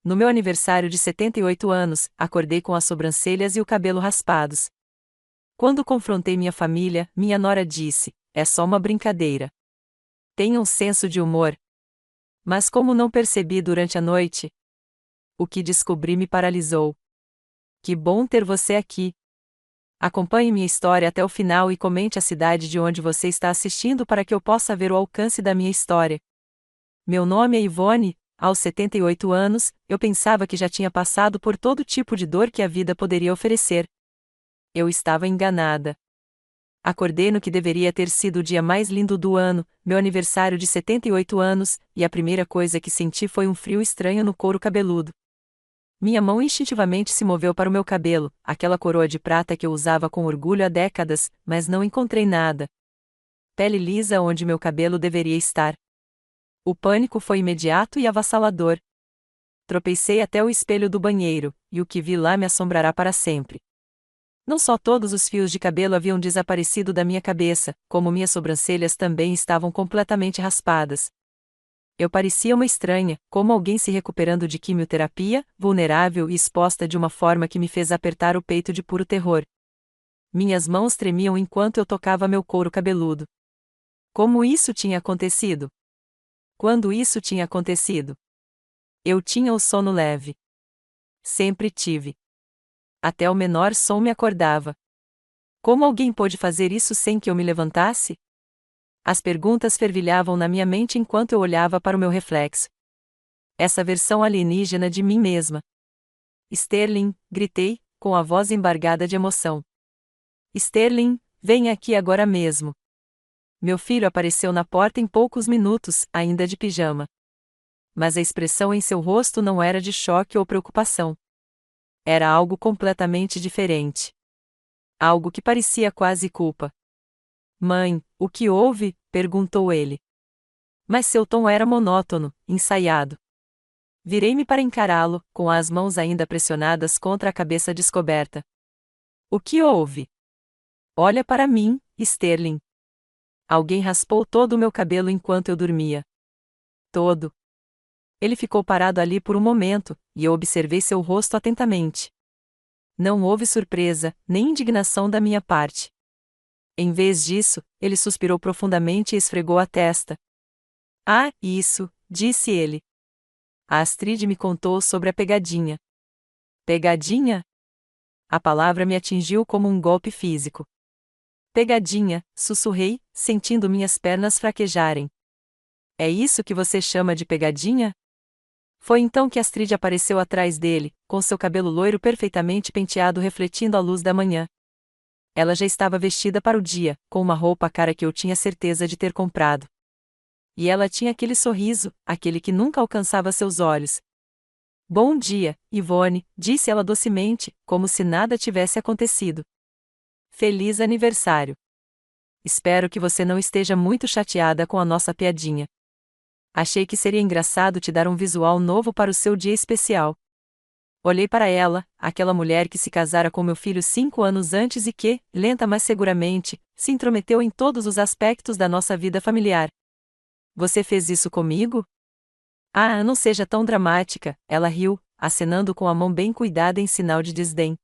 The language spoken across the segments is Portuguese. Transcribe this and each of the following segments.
No meu aniversário de 78 anos, acordei com as sobrancelhas e o cabelo raspados. Quando confrontei minha família, minha nora disse: "É só uma brincadeira. Tenha um senso de humor." Mas como não percebi durante a noite, o que descobri me paralisou. Que bom ter você aqui. Acompanhe minha história até o final e comente a cidade de onde você está assistindo para que eu possa ver o alcance da minha história. Meu nome é Ivone. Aos 78 anos, eu pensava que já tinha passado por todo tipo de dor que a vida poderia oferecer. Eu estava enganada. Acordei no que deveria ter sido o dia mais lindo do ano, meu aniversário de 78 anos, e a primeira coisa que senti foi um frio estranho no couro cabeludo. Minha mão instintivamente se moveu para o meu cabelo, aquela coroa de prata que eu usava com orgulho há décadas, mas não encontrei nada. Pele lisa onde meu cabelo deveria estar. O pânico foi imediato e avassalador. Tropecei até o espelho do banheiro, e o que vi lá me assombrará para sempre. Não só todos os fios de cabelo haviam desaparecido da minha cabeça, como minhas sobrancelhas também estavam completamente raspadas. Eu parecia uma estranha, como alguém se recuperando de quimioterapia, vulnerável e exposta de uma forma que me fez apertar o peito de puro terror. Minhas mãos tremiam enquanto eu tocava meu couro cabeludo. Como isso tinha acontecido? Quando isso tinha acontecido? Eu tinha o sono leve. Sempre tive. Até o menor som me acordava. Como alguém pôde fazer isso sem que eu me levantasse? As perguntas fervilhavam na minha mente enquanto eu olhava para o meu reflexo. Essa versão alienígena de mim mesma. Sterling, gritei, com a voz embargada de emoção. Sterling, venha aqui agora mesmo. Meu filho apareceu na porta em poucos minutos, ainda de pijama. Mas a expressão em seu rosto não era de choque ou preocupação. Era algo completamente diferente. Algo que parecia quase culpa. "Mãe, o que houve?" perguntou ele. Mas seu tom era monótono, ensaiado. Virei-me para encará-lo, com as mãos ainda pressionadas contra a cabeça descoberta. "O que houve?" "Olha para mim, Sterling." Alguém raspou todo o meu cabelo enquanto eu dormia. Todo. Ele ficou parado ali por um momento, e eu observei seu rosto atentamente. Não houve surpresa, nem indignação da minha parte. Em vez disso, ele suspirou profundamente e esfregou a testa. "Ah, isso", disse ele. "A Astrid me contou sobre a pegadinha." "Pegadinha?" A palavra me atingiu como um golpe físico. "Pegadinha", sussurrei, sentindo minhas pernas fraquejarem. "É isso que você chama de pegadinha?" Foi então que Astrid apareceu atrás dele, com seu cabelo loiro perfeitamente penteado refletindo a luz da manhã. Ela já estava vestida para o dia, com uma roupa cara que eu tinha certeza de ter comprado. E ela tinha aquele sorriso, aquele que nunca alcançava seus olhos. "Bom dia, Ivone", disse ela docemente, como se nada tivesse acontecido. "Feliz aniversário. Espero que você não esteja muito chateada com a nossa piadinha. Achei que seria engraçado te dar um visual novo para o seu dia especial." Olhei para ela, aquela mulher que se casara com meu filho 5 anos antes e que, lenta mas seguramente, se intrometeu em todos os aspectos da nossa vida familiar. "Você fez isso comigo?" "Ah, não seja tão dramática", ela riu, acenando com a mão bem cuidada em sinal de desdém.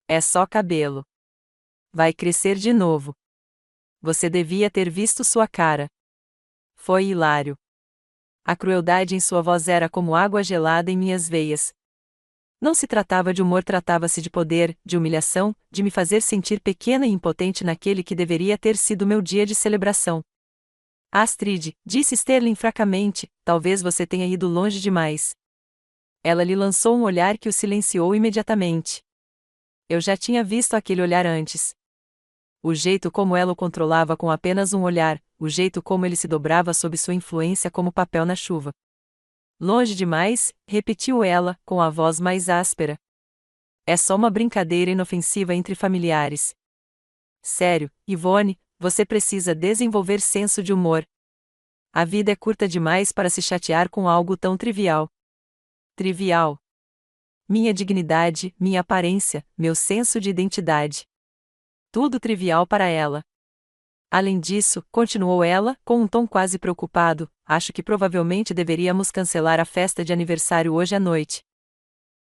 "É só cabelo. Vai crescer de novo. Você devia ter visto sua cara." Foi hilário. A crueldade em sua voz era como água gelada em minhas veias. Não se tratava de humor, tratava-se de poder, de humilhação, de me fazer sentir pequena e impotente naquele que deveria ter sido meu dia de celebração. "Astrid", disse Sterling fracamente, "talvez você tenha ido longe demais." Ela lhe lançou um olhar que o silenciou imediatamente. Eu já tinha visto aquele olhar antes. O jeito como ela o controlava com apenas um olhar, o jeito como ele se dobrava sob sua influência como papel na chuva. "Longe demais", repetiu ela, com a voz mais áspera. "É só uma brincadeira inofensiva entre familiares." "Sério, Ivone, você precisa desenvolver senso de humor. A vida é curta demais para se chatear com algo tão trivial." Trivial. Minha dignidade, minha aparência, meu senso de identidade. Tudo trivial para ela. Além disso, continuou ela, com um tom quase preocupado, acho que provavelmente deveríamos cancelar a festa de aniversário hoje à noite.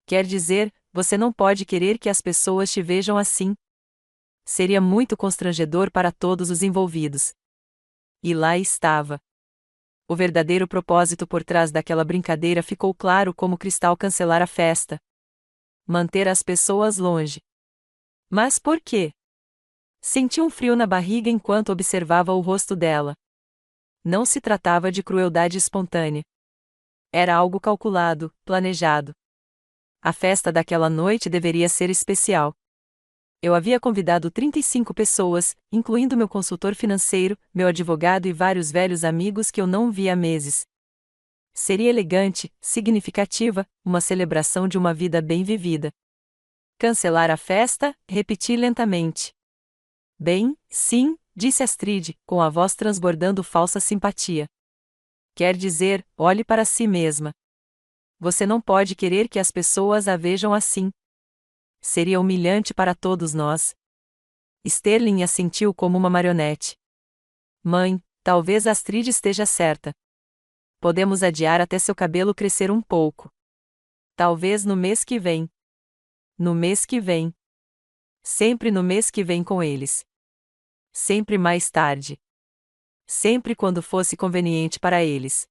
Quer dizer, você não pode querer que as pessoas te vejam assim. Seria muito constrangedor para todos os envolvidos. E lá estava. O verdadeiro propósito por trás daquela brincadeira ficou claro como cristal: cancelar a festa. Manter as pessoas longe. Mas por quê? Senti um frio na barriga enquanto observava o rosto dela. Não se tratava de crueldade espontânea. Era algo calculado, planejado. A festa daquela noite deveria ser especial. Eu havia convidado 35 pessoas, incluindo meu consultor financeiro, meu advogado e vários velhos amigos que eu não via há meses. Seria elegante, significativa, uma celebração de uma vida bem vivida. Cancelar a festa? Repeti lentamente. Bem, sim, disse Astrid, com a voz transbordando falsa simpatia. Quer dizer, olhe para si mesma. Você não pode querer que as pessoas a vejam assim. Seria humilhante para todos nós. Sterling assentiu como uma marionete. Mãe, talvez Astrid esteja certa. Podemos adiar até seu cabelo crescer um pouco. Talvez no mês que vem. No mês que vem. Sempre no mês que vem com eles. Sempre mais tarde. Sempre quando fosse conveniente para eles.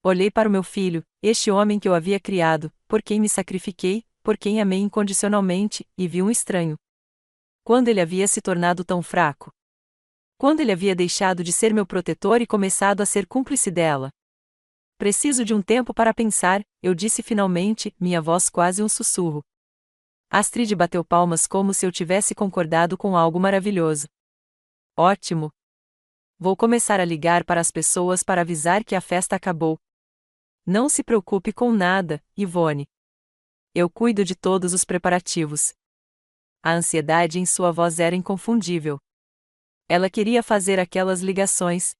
Olhei para o meu filho, este homem que eu havia criado, por quem me sacrifiquei, por quem amei incondicionalmente, e vi um estranho. Quando ele havia se tornado tão fraco? Quando ele havia deixado de ser meu protetor e começado a ser cúmplice dela? Preciso de um tempo para pensar, eu disse finalmente, minha voz quase um sussurro. Astrid bateu palmas como se eu tivesse concordado com algo maravilhoso. Ótimo! Vou começar a ligar para as pessoas para avisar que a festa acabou. Não se preocupe com nada, Yvonne. Eu cuido de todos os preparativos. A ansiedade em sua voz era inconfundível. Ela queria fazer aquelas ligações.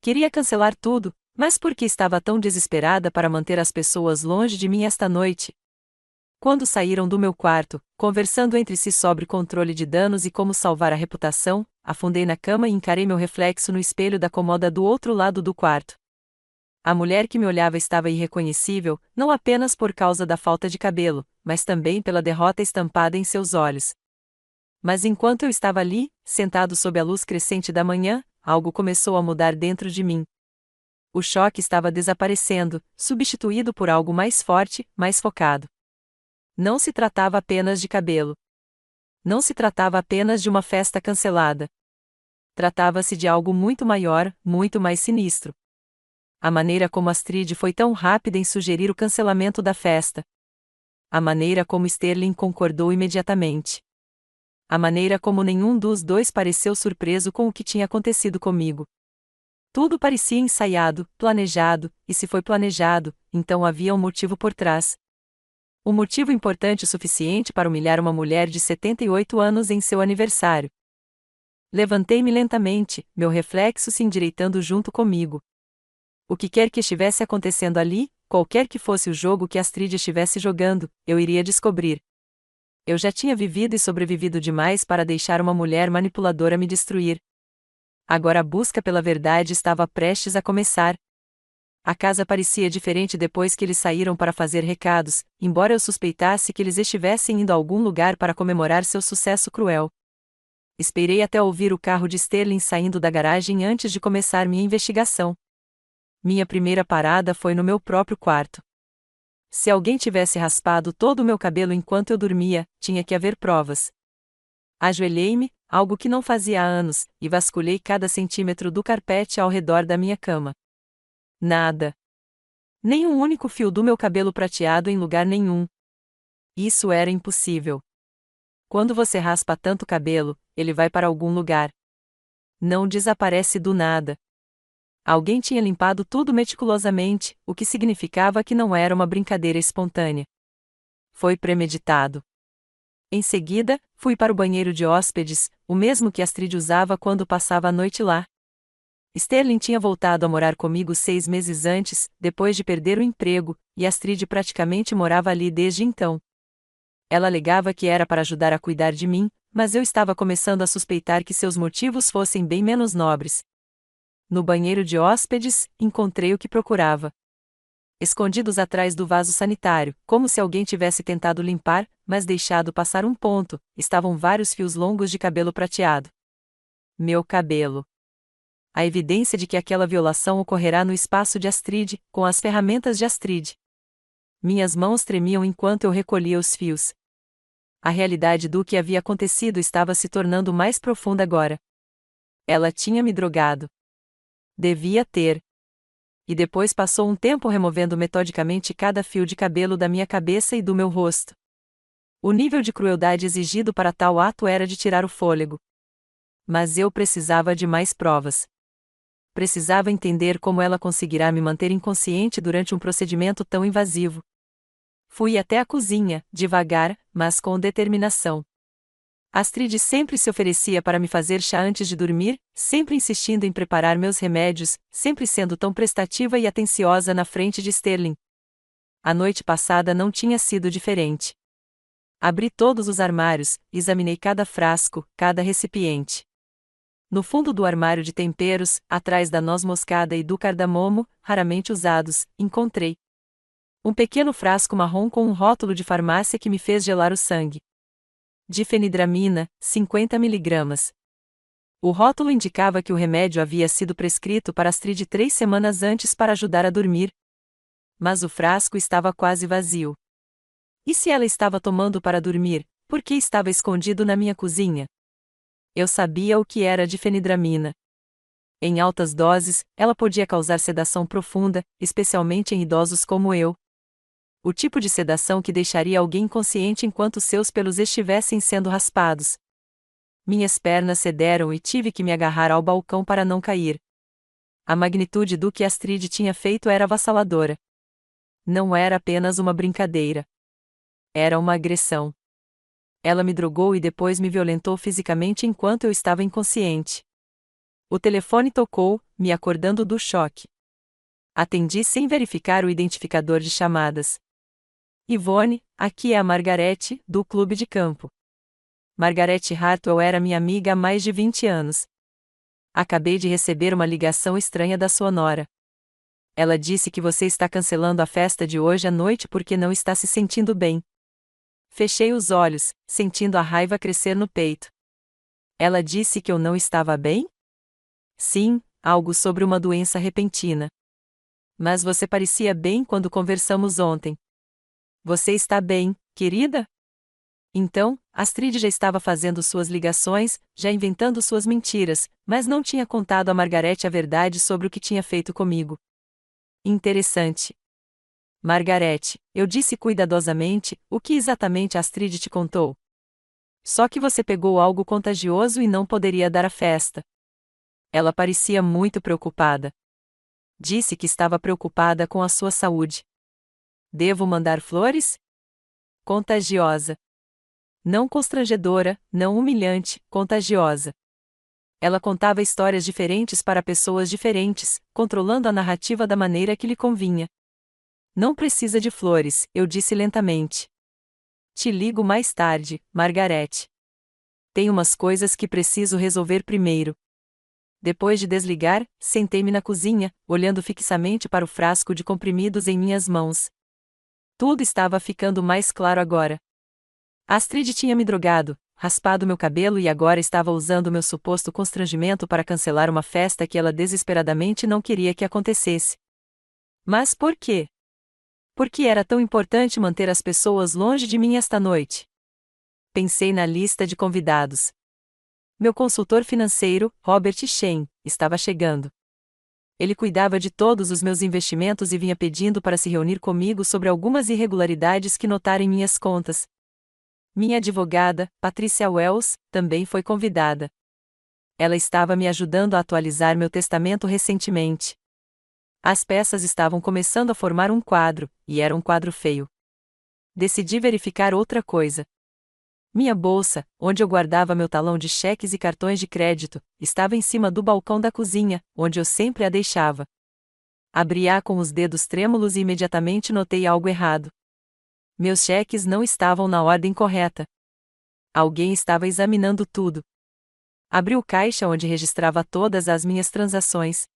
Queria cancelar tudo, mas por que estava tão desesperada para manter as pessoas longe de mim esta noite? Quando saíram do meu quarto, conversando entre si sobre controle de danos e como salvar a reputação, afundei na cama e encarei meu reflexo no espelho da cômoda do outro lado do quarto. A mulher que me olhava estava irreconhecível, não apenas por causa da falta de cabelo, mas também pela derrota estampada em seus olhos. Mas enquanto eu estava ali, sentado sob a luz crescente da manhã, algo começou a mudar dentro de mim. O choque estava desaparecendo, substituído por algo mais forte, mais focado. Não se tratava apenas de cabelo. Não se tratava apenas de uma festa cancelada. Tratava-se de algo muito maior, muito mais sinistro. A maneira como Astrid foi tão rápida em sugerir o cancelamento da festa. A maneira como Sterling concordou imediatamente. A maneira como nenhum dos dois pareceu surpreso com o que tinha acontecido comigo. Tudo parecia ensaiado, planejado, e se foi planejado, então havia um motivo por trás. Um motivo importante o suficiente para humilhar uma mulher de 78 anos em seu aniversário. Levantei-me lentamente, meu reflexo se endireitando junto comigo. O que quer que estivesse acontecendo ali, qualquer que fosse o jogo que Astrid estivesse jogando, eu iria descobrir. Eu já tinha vivido e sobrevivido demais para deixar uma mulher manipuladora me destruir. Agora a busca pela verdade estava prestes a começar. A casa parecia diferente depois que eles saíram para fazer recados, embora eu suspeitasse que eles estivessem indo a algum lugar para comemorar seu sucesso cruel. Esperei até ouvir o carro de Sterling saindo da garagem antes de começar minha investigação. Minha primeira parada foi no meu próprio quarto. Se alguém tivesse raspado todo o meu cabelo enquanto eu dormia, tinha que haver provas. Ajoelhei-me, algo que não fazia há anos, e vasculhei cada centímetro do carpete ao redor da minha cama. Nada. Nem um único fio do meu cabelo prateado em lugar nenhum. Isso era impossível. Quando você raspa tanto cabelo, ele vai para algum lugar. Não desaparece do nada. Alguém tinha limpado tudo meticulosamente, o que significava que não era uma brincadeira espontânea. Foi premeditado. Em seguida, fui para o banheiro de hóspedes, o mesmo que Astrid usava quando passava a noite lá. Sterling tinha voltado a morar comigo 6 meses antes, depois de perder o emprego, e Astrid praticamente morava ali desde então. Ela alegava que era para ajudar a cuidar de mim, mas eu estava começando a suspeitar que seus motivos fossem bem menos nobres. No banheiro de hóspedes, encontrei o que procurava. Escondidos atrás do vaso sanitário, como se alguém tivesse tentado limpar, mas deixado passar um ponto, estavam vários fios longos de cabelo prateado. Meu cabelo. A evidência de que aquela violação ocorrerá no espaço de Astrid, com as ferramentas de Astrid. Minhas mãos tremiam enquanto eu recolhia os fios. A realidade do que havia acontecido estava se tornando mais profunda agora. Ela tinha me drogado. Devia ter. E depois passou um tempo removendo metodicamente cada fio de cabelo da minha cabeça e do meu rosto. O nível de crueldade exigido para tal ato era de tirar o fôlego. Mas eu precisava de mais provas. Precisava entender como ela conseguirá me manter inconsciente durante um procedimento tão invasivo. Fui até a cozinha, devagar, mas com determinação. Astrid sempre se oferecia para me fazer chá antes de dormir, sempre insistindo em preparar meus remédios, sempre sendo tão prestativa e atenciosa na frente de Sterling. A noite passada não tinha sido diferente. Abri todos os armários, examinei cada frasco, cada recipiente. No fundo do armário de temperos, atrás da noz moscada e do cardamomo, raramente usados, encontrei um pequeno frasco marrom com um rótulo de farmácia que me fez gelar o sangue. Difenidramina, 50 mg. O rótulo indicava que o remédio havia sido prescrito para Astrid 3 semanas antes para ajudar a dormir. Mas o frasco estava quase vazio. E se ela estava tomando para dormir, por que estava escondido na minha cozinha? Eu sabia o que era difenidramina. Em altas doses, ela podia causar sedação profunda, especialmente em idosos como eu. O tipo de sedação que deixaria alguém inconsciente enquanto seus pelos estivessem sendo raspados. Minhas pernas cederam e tive que me agarrar ao balcão para não cair. A magnitude do que Astrid tinha feito era avassaladora. Não era apenas uma brincadeira. Era uma agressão. Ela me drogou e depois me violentou fisicamente enquanto eu estava inconsciente. O telefone tocou, me acordando do choque. Atendi sem verificar o identificador de chamadas. Ivone, aqui é a Margarete, do clube de campo. Margarete Hartwell era minha amiga há mais de 20 anos. Acabei de receber uma ligação estranha da sua nora. Ela disse que você está cancelando a festa de hoje à noite porque não está se sentindo bem. Fechei os olhos, sentindo a raiva crescer no peito. Ela disse que eu não estava bem? Sim, algo sobre uma doença repentina. Mas você parecia bem quando conversamos ontem. Você está bem, querida? Então, Astrid já estava fazendo suas ligações, já inventando suas mentiras, mas não tinha contado a Margarete a verdade sobre o que tinha feito comigo. Interessante. Margarete, eu disse cuidadosamente, o que exatamente Astrid te contou? Só que você pegou algo contagioso e não poderia dar a festa. Ela parecia muito preocupada. Disse que estava preocupada com a sua saúde. Devo mandar flores? Contagiosa. Não constrangedora, não humilhante, contagiosa. Ela contava histórias diferentes para pessoas diferentes, controlando a narrativa da maneira que lhe convinha. Não precisa de flores, eu disse lentamente. Te ligo mais tarde, Margarete. Tem umas coisas que preciso resolver primeiro. Depois de desligar, sentei-me na cozinha, olhando fixamente para o frasco de comprimidos em minhas mãos. Tudo estava ficando mais claro agora. Astrid tinha me drogado, raspado meu cabelo e agora estava usando meu suposto constrangimento para cancelar uma festa que ela desesperadamente não queria que acontecesse. Mas por quê? Por que era tão importante manter as pessoas longe de mim esta noite? Pensei na lista de convidados. Meu consultor financeiro, Robert Shen, estava chegando. Ele cuidava de todos os meus investimentos e vinha pedindo para se reunir comigo sobre algumas irregularidades que notara em minhas contas. Minha advogada, Patricia Wells, também foi convidada. Ela estava me ajudando a atualizar meu testamento recentemente. As peças estavam começando a formar um quadro, e era um quadro feio. Decidi verificar outra coisa. Minha bolsa, onde eu guardava meu talão de cheques e cartões de crédito, estava em cima do balcão da cozinha, onde eu sempre a deixava. Abri-a com os dedos trêmulos e imediatamente notei algo errado. Meus cheques não estavam na ordem correta. Alguém estava examinando tudo. Abri o caixa onde registrava todas as minhas transações.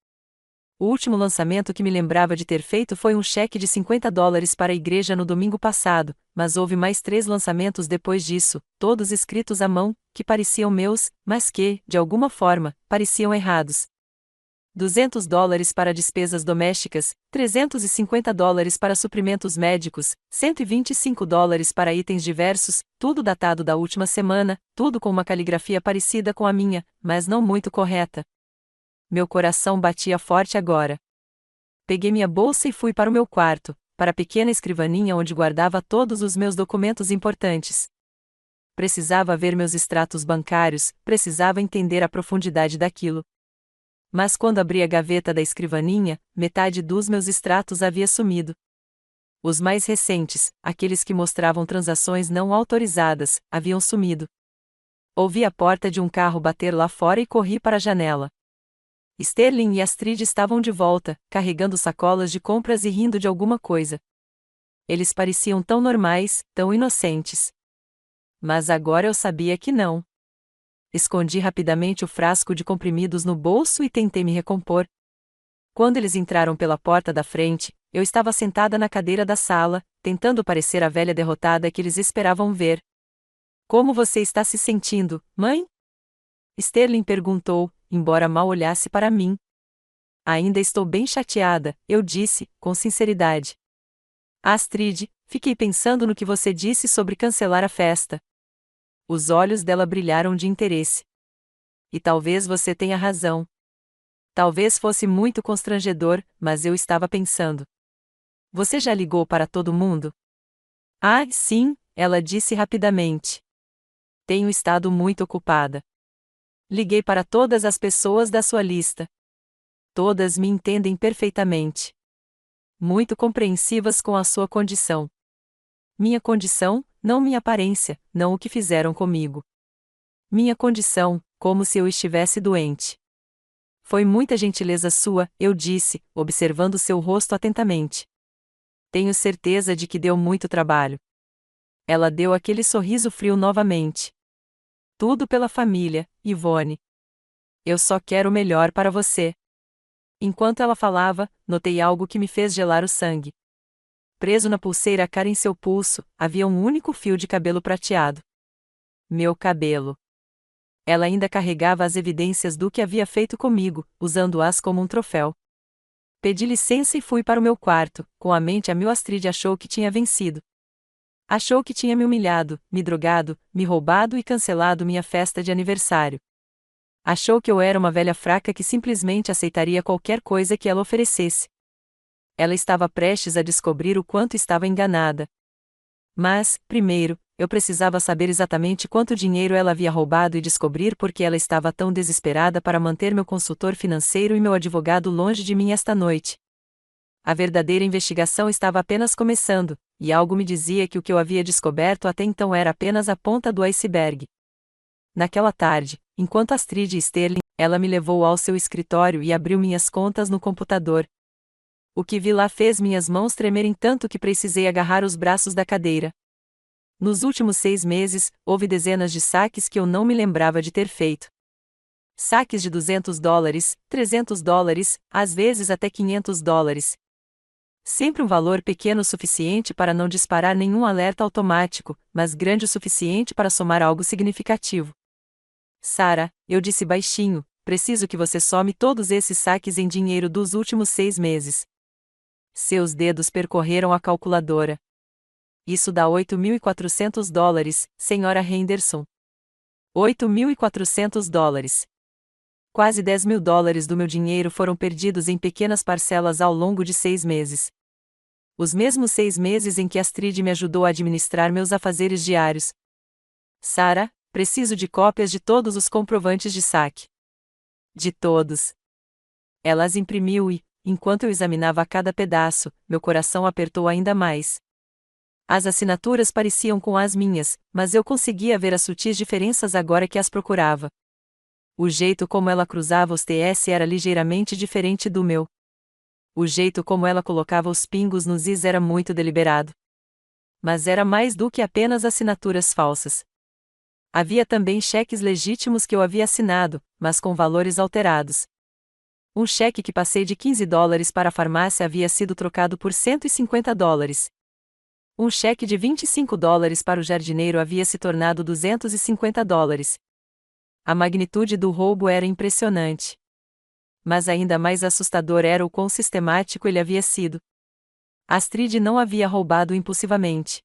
O último lançamento que me lembrava de ter feito foi um cheque de $50 para a igreja no domingo passado, mas houve mais 3 lançamentos depois disso, todos escritos à mão, que pareciam meus, mas que, de alguma forma, pareciam errados. $200 para despesas domésticas, $350 para suprimentos médicos, $125 para itens diversos, tudo datado da última semana, tudo com uma caligrafia parecida com a minha, mas não muito correta. Meu coração batia forte agora. Peguei minha bolsa e fui para o meu quarto, para a pequena escrivaninha onde guardava todos os meus documentos importantes. Precisava ver meus extratos bancários, precisava entender a profundidade daquilo. Mas quando abri a gaveta da escrivaninha, metade dos meus extratos havia sumido. Os mais recentes, aqueles que mostravam transações não autorizadas, haviam sumido. Ouvi a porta de um carro bater lá fora e corri para a janela. Sterling e Astrid estavam de volta, carregando sacolas de compras e rindo de alguma coisa. Eles pareciam tão normais, tão inocentes. Mas agora eu sabia que não. Escondi rapidamente o frasco de comprimidos no bolso e tentei me recompor. Quando eles entraram pela porta da frente, eu estava sentada na cadeira da sala, tentando parecer a velha derrotada que eles esperavam ver. Como você está se sentindo, mãe? Sterling perguntou, embora mal olhasse para mim. Ainda estou bem chateada, eu disse, com sinceridade. Astrid, fiquei pensando no que você disse sobre cancelar a festa. Os olhos dela brilharam de interesse. E talvez você tenha razão. Talvez fosse muito constrangedor, mas eu estava pensando. Você já ligou para todo mundo? Ah, sim, ela disse rapidamente. Tenho estado muito ocupada. Liguei para todas as pessoas da sua lista. Todas me entendem perfeitamente. Muito compreensivas com a sua condição. Minha condição, não minha aparência, não o que fizeram comigo. Minha condição, como se eu estivesse doente. Foi muita gentileza sua, eu disse, observando seu rosto atentamente. Tenho certeza de que deu muito trabalho. Ela deu aquele sorriso frio novamente. Tudo pela família, Yvonne. Eu só quero o melhor para você. Enquanto ela falava, notei algo que me fez gelar o sangue. Preso na pulseira cara em seu pulso, havia um único fio de cabelo prateado. Meu cabelo. Ela ainda carregava as evidências do que havia feito comigo, usando-as como um troféu. Pedi licença e fui para o meu quarto, com a mente a mil. Astrid achou que tinha vencido. Achou que tinha me humilhado, me drogado, me roubado e cancelado minha festa de aniversário. Achou que eu era uma velha fraca que simplesmente aceitaria qualquer coisa que ela oferecesse. Ela estava prestes a descobrir o quanto estava enganada. Mas, primeiro, eu precisava saber exatamente quanto dinheiro ela havia roubado e descobrir por que ela estava tão desesperada para manter meu consultor financeiro e meu advogado longe de mim esta noite. A verdadeira investigação estava apenas começando, e algo me dizia que o que eu havia descoberto até então era apenas a ponta do iceberg. Naquela tarde, enquanto Astrid e Sterling, ela me levou ao seu escritório e abriu minhas contas no computador. O que vi lá fez minhas mãos tremerem tanto que precisei agarrar os braços da cadeira. Nos últimos 6 meses, houve dezenas de saques que eu não me lembrava de ter feito. Saques de $200, $300, às vezes até $500. Sempre um valor pequeno o suficiente para não disparar nenhum alerta automático, mas grande o suficiente para somar algo significativo. Sarah, eu disse baixinho, preciso que você some todos esses saques em dinheiro dos últimos 6 meses. Seus dedos percorreram a calculadora. Isso dá $8.400, senhora Henderson. $8.400. Quase $10.000 do meu dinheiro foram perdidos em pequenas parcelas ao longo de 6 meses. Os mesmos 6 meses em que Astrid me ajudou a administrar meus afazeres diários. Sarah, preciso de cópias de todos os comprovantes de saque. De todos. Ela as imprimiu e, enquanto eu examinava cada pedaço, meu coração apertou ainda mais. As assinaturas pareciam com as minhas, mas eu conseguia ver as sutis diferenças agora que as procurava. O jeito como ela cruzava os TS era ligeiramente diferente do meu. O jeito como ela colocava os pingos nos is era muito deliberado. Mas era mais do que apenas assinaturas falsas. Havia também cheques legítimos que eu havia assinado, mas com valores alterados. Um cheque que passei de $15 para a farmácia havia sido trocado por $150. Um cheque de $25 para o jardineiro havia se tornado $250. A magnitude do roubo era impressionante. Mas ainda mais assustador era o quão sistemático ele havia sido. Astrid não havia roubado impulsivamente.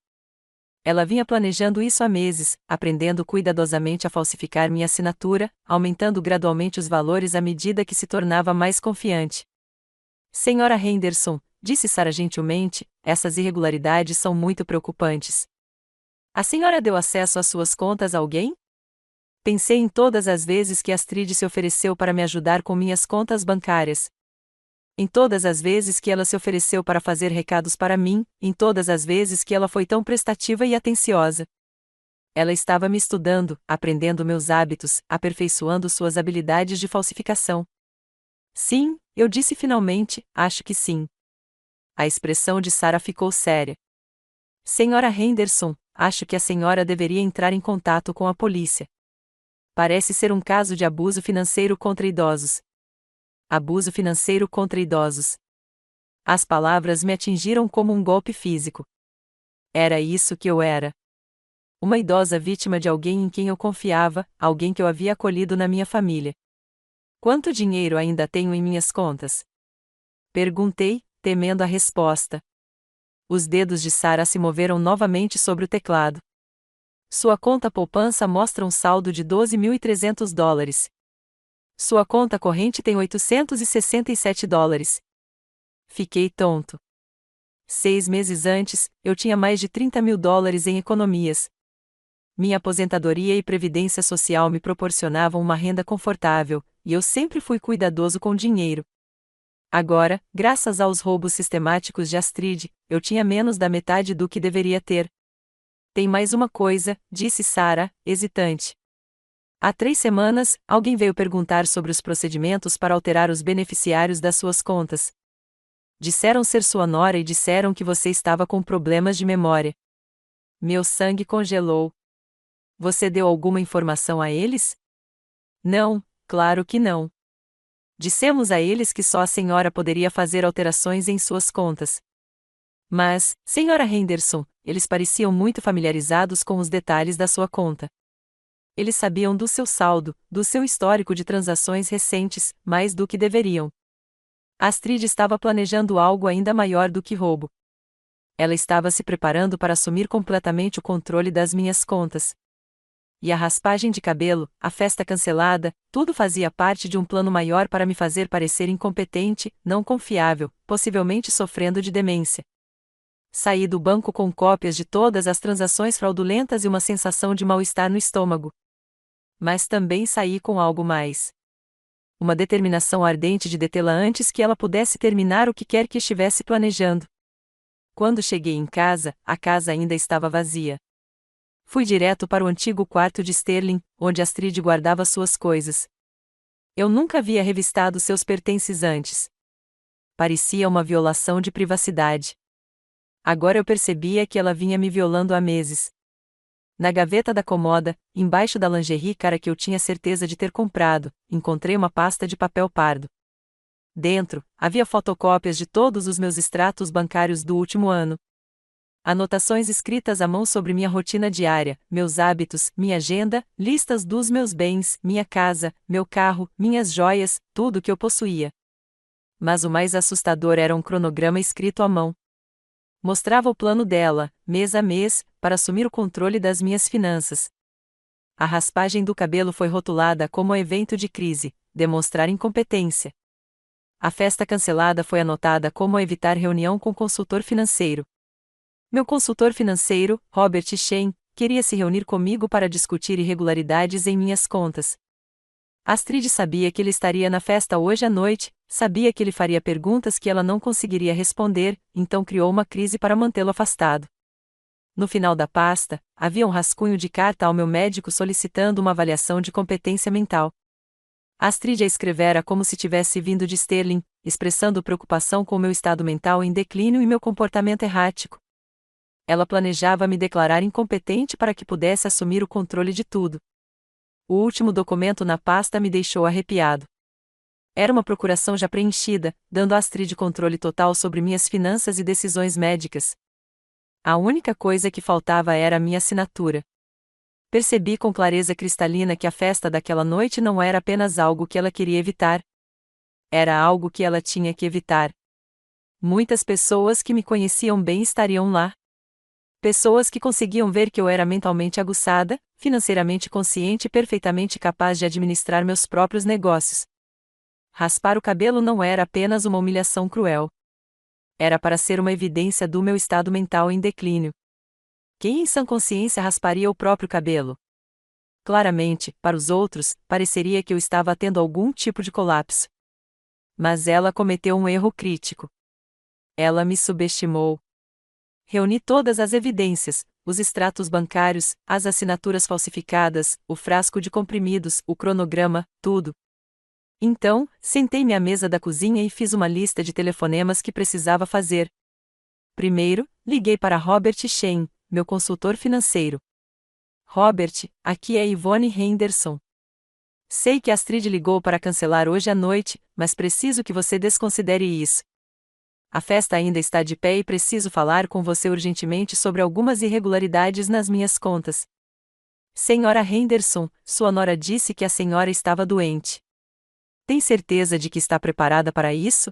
Ela vinha planejando isso há meses, aprendendo cuidadosamente a falsificar minha assinatura, aumentando gradualmente os valores à medida que se tornava mais confiante. Senhora Henderson, disse Sarah gentilmente, essas irregularidades são muito preocupantes. A senhora deu acesso às suas contas a alguém? Pensei em todas as vezes que Astrid se ofereceu para me ajudar com minhas contas bancárias. Em todas as vezes que ela se ofereceu para fazer recados para mim, em todas as vezes que ela foi tão prestativa e atenciosa. Ela estava me estudando, aprendendo meus hábitos, aperfeiçoando suas habilidades de falsificação. Sim, eu disse finalmente, acho que sim. A expressão de Sarah ficou séria. Senhora Henderson, acho que a senhora deveria entrar em contato com a polícia. Parece ser um caso de abuso financeiro contra idosos. Abuso financeiro contra idosos. As palavras me atingiram como um golpe físico. Era isso que eu era. Uma idosa vítima de alguém em quem eu confiava, alguém que eu havia acolhido na minha família. Quanto dinheiro ainda tenho em minhas contas? Perguntei, temendo a resposta. Os dedos de Sarah se moveram novamente sobre o teclado. Sua conta poupança mostra um saldo de $12.300. Sua conta corrente tem $867. Fiquei tonto. 6 meses antes, eu tinha mais de $30.000 em economias. Minha aposentadoria e previdência social me proporcionavam uma renda confortável, e eu sempre fui cuidadoso com dinheiro. Agora, graças aos roubos sistemáticos de Astrid, eu tinha menos da metade do que deveria ter. Tem mais uma coisa, disse Sarah, hesitante. Há 3 semanas, alguém veio perguntar sobre os procedimentos para alterar os beneficiários das suas contas. Disseram ser sua nora e disseram que você estava com problemas de memória. Meu sangue congelou. Você deu alguma informação a eles? Não, claro que não. Dissemos a eles que só a senhora poderia fazer alterações em suas contas. Mas, senhora Henderson, eles pareciam muito familiarizados com os detalhes da sua conta. Eles sabiam do seu saldo, do seu histórico de transações recentes, mais do que deveriam. Astrid estava planejando algo ainda maior do que roubo. Ela estava se preparando para assumir completamente o controle das minhas contas. E a raspagem de cabelo, a festa cancelada, tudo fazia parte de um plano maior para me fazer parecer incompetente, não confiável, possivelmente sofrendo de demência. Saí do banco com cópias de todas as transações fraudulentas e uma sensação de mal-estar no estômago. Mas também saí com algo mais. Uma determinação ardente de detê-la antes que ela pudesse terminar o que quer que estivesse planejando. Quando cheguei em casa, a casa ainda estava vazia. Fui direto para o antigo quarto de Sterling, onde Astrid guardava suas coisas. Eu nunca havia revistado seus pertences antes. Parecia uma violação de privacidade. Agora eu percebia que ela vinha me violando há meses. Na gaveta da comoda, embaixo da lingerie cara que eu tinha certeza de ter comprado, encontrei uma pasta de papel pardo. Dentro, havia fotocópias de todos os meus extratos bancários do último ano. Anotações escritas à mão sobre minha rotina diária, meus hábitos, minha agenda, listas dos meus bens, minha casa, meu carro, minhas joias, tudo que eu possuía. Mas o mais assustador era um cronograma escrito à mão. Mostrava o plano dela, mês a mês, para assumir o controle das minhas finanças. A raspagem do cabelo foi rotulada como evento de crise, demonstrar incompetência. A festa cancelada foi anotada como evitar reunião com consultor financeiro. Meu consultor financeiro, Robert Shein, queria se reunir comigo para discutir irregularidades em minhas contas. Astrid sabia que ele estaria na festa hoje à noite, sabia que ele faria perguntas que ela não conseguiria responder, então criou uma crise para mantê-lo afastado. No final da pasta, havia um rascunho de carta ao meu médico solicitando uma avaliação de competência mental. Astrid a escrevera como se tivesse vindo de Sterling, expressando preocupação com meu estado mental em declínio e meu comportamento errático. Ela planejava me declarar incompetente para que pudesse assumir o controle de tudo. O último documento na pasta me deixou arrepiado. Era uma procuração já preenchida, dando a Astrid controle total sobre minhas finanças e decisões médicas. A única coisa que faltava era a minha assinatura. Percebi com clareza cristalina que a festa daquela noite não era apenas algo que ela queria evitar. Era algo que ela tinha que evitar. Muitas pessoas que me conheciam bem estariam lá. Pessoas que conseguiam ver que eu era mentalmente aguçada, financeiramente consciente e perfeitamente capaz de administrar meus próprios negócios. Raspar o cabelo não era apenas uma humilhação cruel. Era para ser uma evidência do meu estado mental em declínio. Quem em sã consciência rasparia o próprio cabelo? Claramente, para os outros, pareceria que eu estava tendo algum tipo de colapso. Mas ela cometeu um erro crítico. Ela me subestimou. Reuni todas as evidências, os extratos bancários, as assinaturas falsificadas, o frasco de comprimidos, o cronograma, tudo. Então, sentei-me à mesa da cozinha e fiz uma lista de telefonemas que precisava fazer. Primeiro, liguei para Robert Shein, meu consultor financeiro. Robert, aqui é Yvonne Henderson. Sei que Astrid ligou para cancelar hoje à noite, mas preciso que você desconsidere isso. A festa ainda está de pé e preciso falar com você urgentemente sobre algumas irregularidades nas minhas contas. Senhora Henderson, sua nora disse que a senhora estava doente. Tem certeza de que está preparada para isso?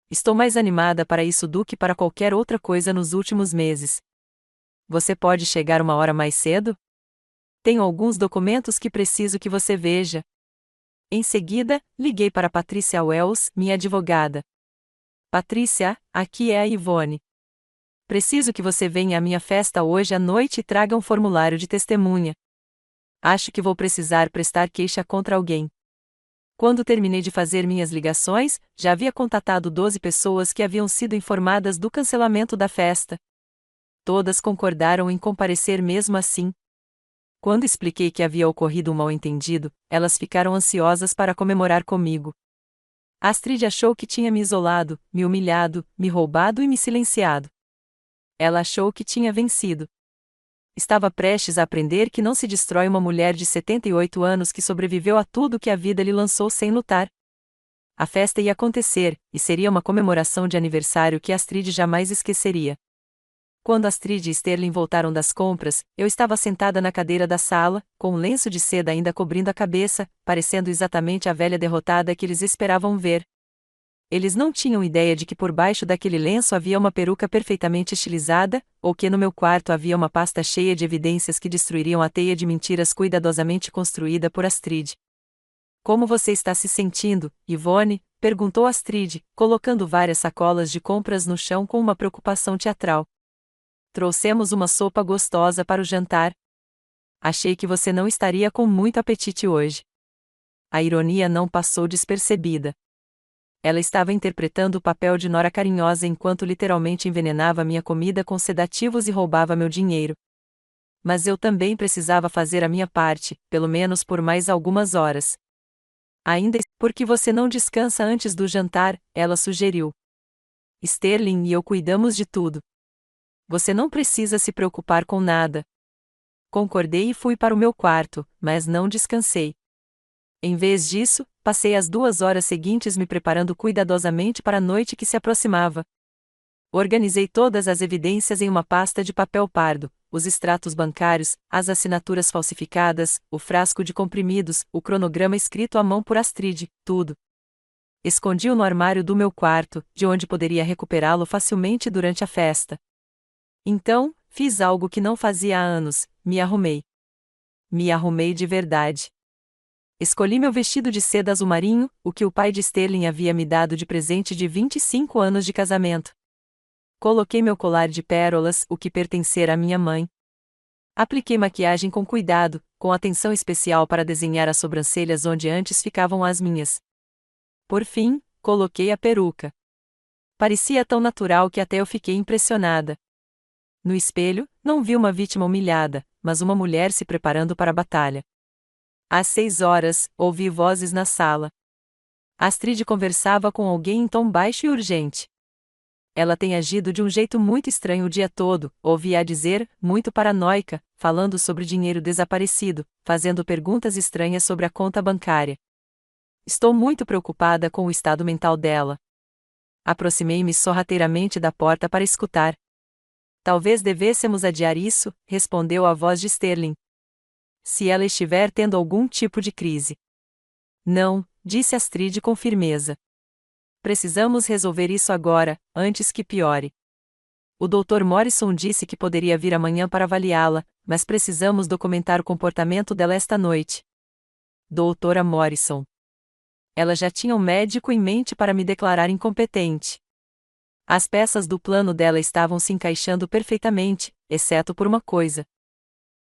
Estou mais animada para isso do que para qualquer outra coisa nos últimos meses. Você pode chegar uma hora mais cedo? Tenho alguns documentos que preciso que você veja. Em seguida, liguei para Patricia Wells, minha advogada. Patrícia, aqui é a Yvonne. Preciso que você venha à minha festa hoje à noite e traga um formulário de testemunha. Acho que vou precisar prestar queixa contra alguém. Quando terminei de fazer minhas ligações, já havia contatado 12 pessoas que haviam sido informadas do cancelamento da festa. Todas concordaram em comparecer mesmo assim. Quando expliquei que havia ocorrido um mal-entendido, elas ficaram ansiosas para comemorar comigo. Astrid achou que tinha me isolado, me humilhado, me roubado e me silenciado. Ela achou que tinha vencido. Estava prestes a aprender que não se destrói uma mulher de 78 anos que sobreviveu a tudo que a vida lhe lançou sem lutar. A festa ia acontecer, e seria uma comemoração de aniversário que Astrid jamais esqueceria. Quando Astrid e Sterling voltaram das compras, eu estava sentada na cadeira da sala, com um lenço de seda ainda cobrindo a cabeça, parecendo exatamente a velha derrotada que eles esperavam ver. Eles não tinham ideia de que por baixo daquele lenço havia uma peruca perfeitamente estilizada, ou que no meu quarto havia uma pasta cheia de evidências que destruiriam a teia de mentiras cuidadosamente construída por Astrid. Como você está se sentindo, Yvonne? Perguntou Astrid, colocando várias sacolas de compras no chão com uma preocupação teatral. Trouxemos uma sopa gostosa para o jantar. Achei que você não estaria com muito apetite hoje. A ironia não passou despercebida. Ela estava interpretando o papel de nora carinhosa enquanto literalmente envenenava minha comida com sedativos e roubava meu dinheiro. Mas eu também precisava fazer a minha parte, pelo menos por mais algumas horas. Ainda por que você não descansa antes do jantar? Ela sugeriu. Sterling e eu cuidamos de tudo. Você não precisa se preocupar com nada. Concordei e fui para o meu quarto, mas não descansei. Em vez disso, passei as 2 horas seguintes me preparando cuidadosamente para a noite que se aproximava. Organizei todas as evidências em uma pasta de papel pardo, os extratos bancários, as assinaturas falsificadas, o frasco de comprimidos, o cronograma escrito à mão por Astrid, tudo. Escondi-o no armário do meu quarto, de onde poderia recuperá-lo facilmente durante a festa. Então, fiz algo que não fazia há anos, me arrumei. Me arrumei de verdade. Escolhi meu vestido de seda azul marinho, o que o pai de Sterling havia me dado de presente de 25 anos de casamento. Coloquei meu colar de pérolas, o que pertencera à minha mãe. Apliquei maquiagem com cuidado, com atenção especial para desenhar as sobrancelhas onde antes ficavam as minhas. Por fim, coloquei a peruca. Parecia tão natural que até eu fiquei impressionada. No espelho, não vi uma vítima humilhada, mas uma mulher se preparando para a batalha. Às 6 horas, ouvi vozes na sala. Astrid conversava com alguém em tom baixo e urgente. Ela tem agido de um jeito muito estranho o dia todo, ouvi-a dizer, muito paranoica, falando sobre dinheiro desaparecido, fazendo perguntas estranhas sobre a conta bancária. Estou muito preocupada com o estado mental dela. Aproximei-me sorrateiramente da porta para escutar. Talvez devêssemos adiar isso, respondeu a voz de Sterling. Se ela estiver tendo algum tipo de crise. Não, disse Astrid com firmeza. Precisamos resolver isso agora, antes que piore. O Dr. Morrison disse que poderia vir amanhã para avaliá-la, mas precisamos documentar o comportamento dela esta noite. Doutora Morrison. Ela já tinha um médico em mente para me declarar incompetente. As peças do plano dela estavam se encaixando perfeitamente, exceto por uma coisa.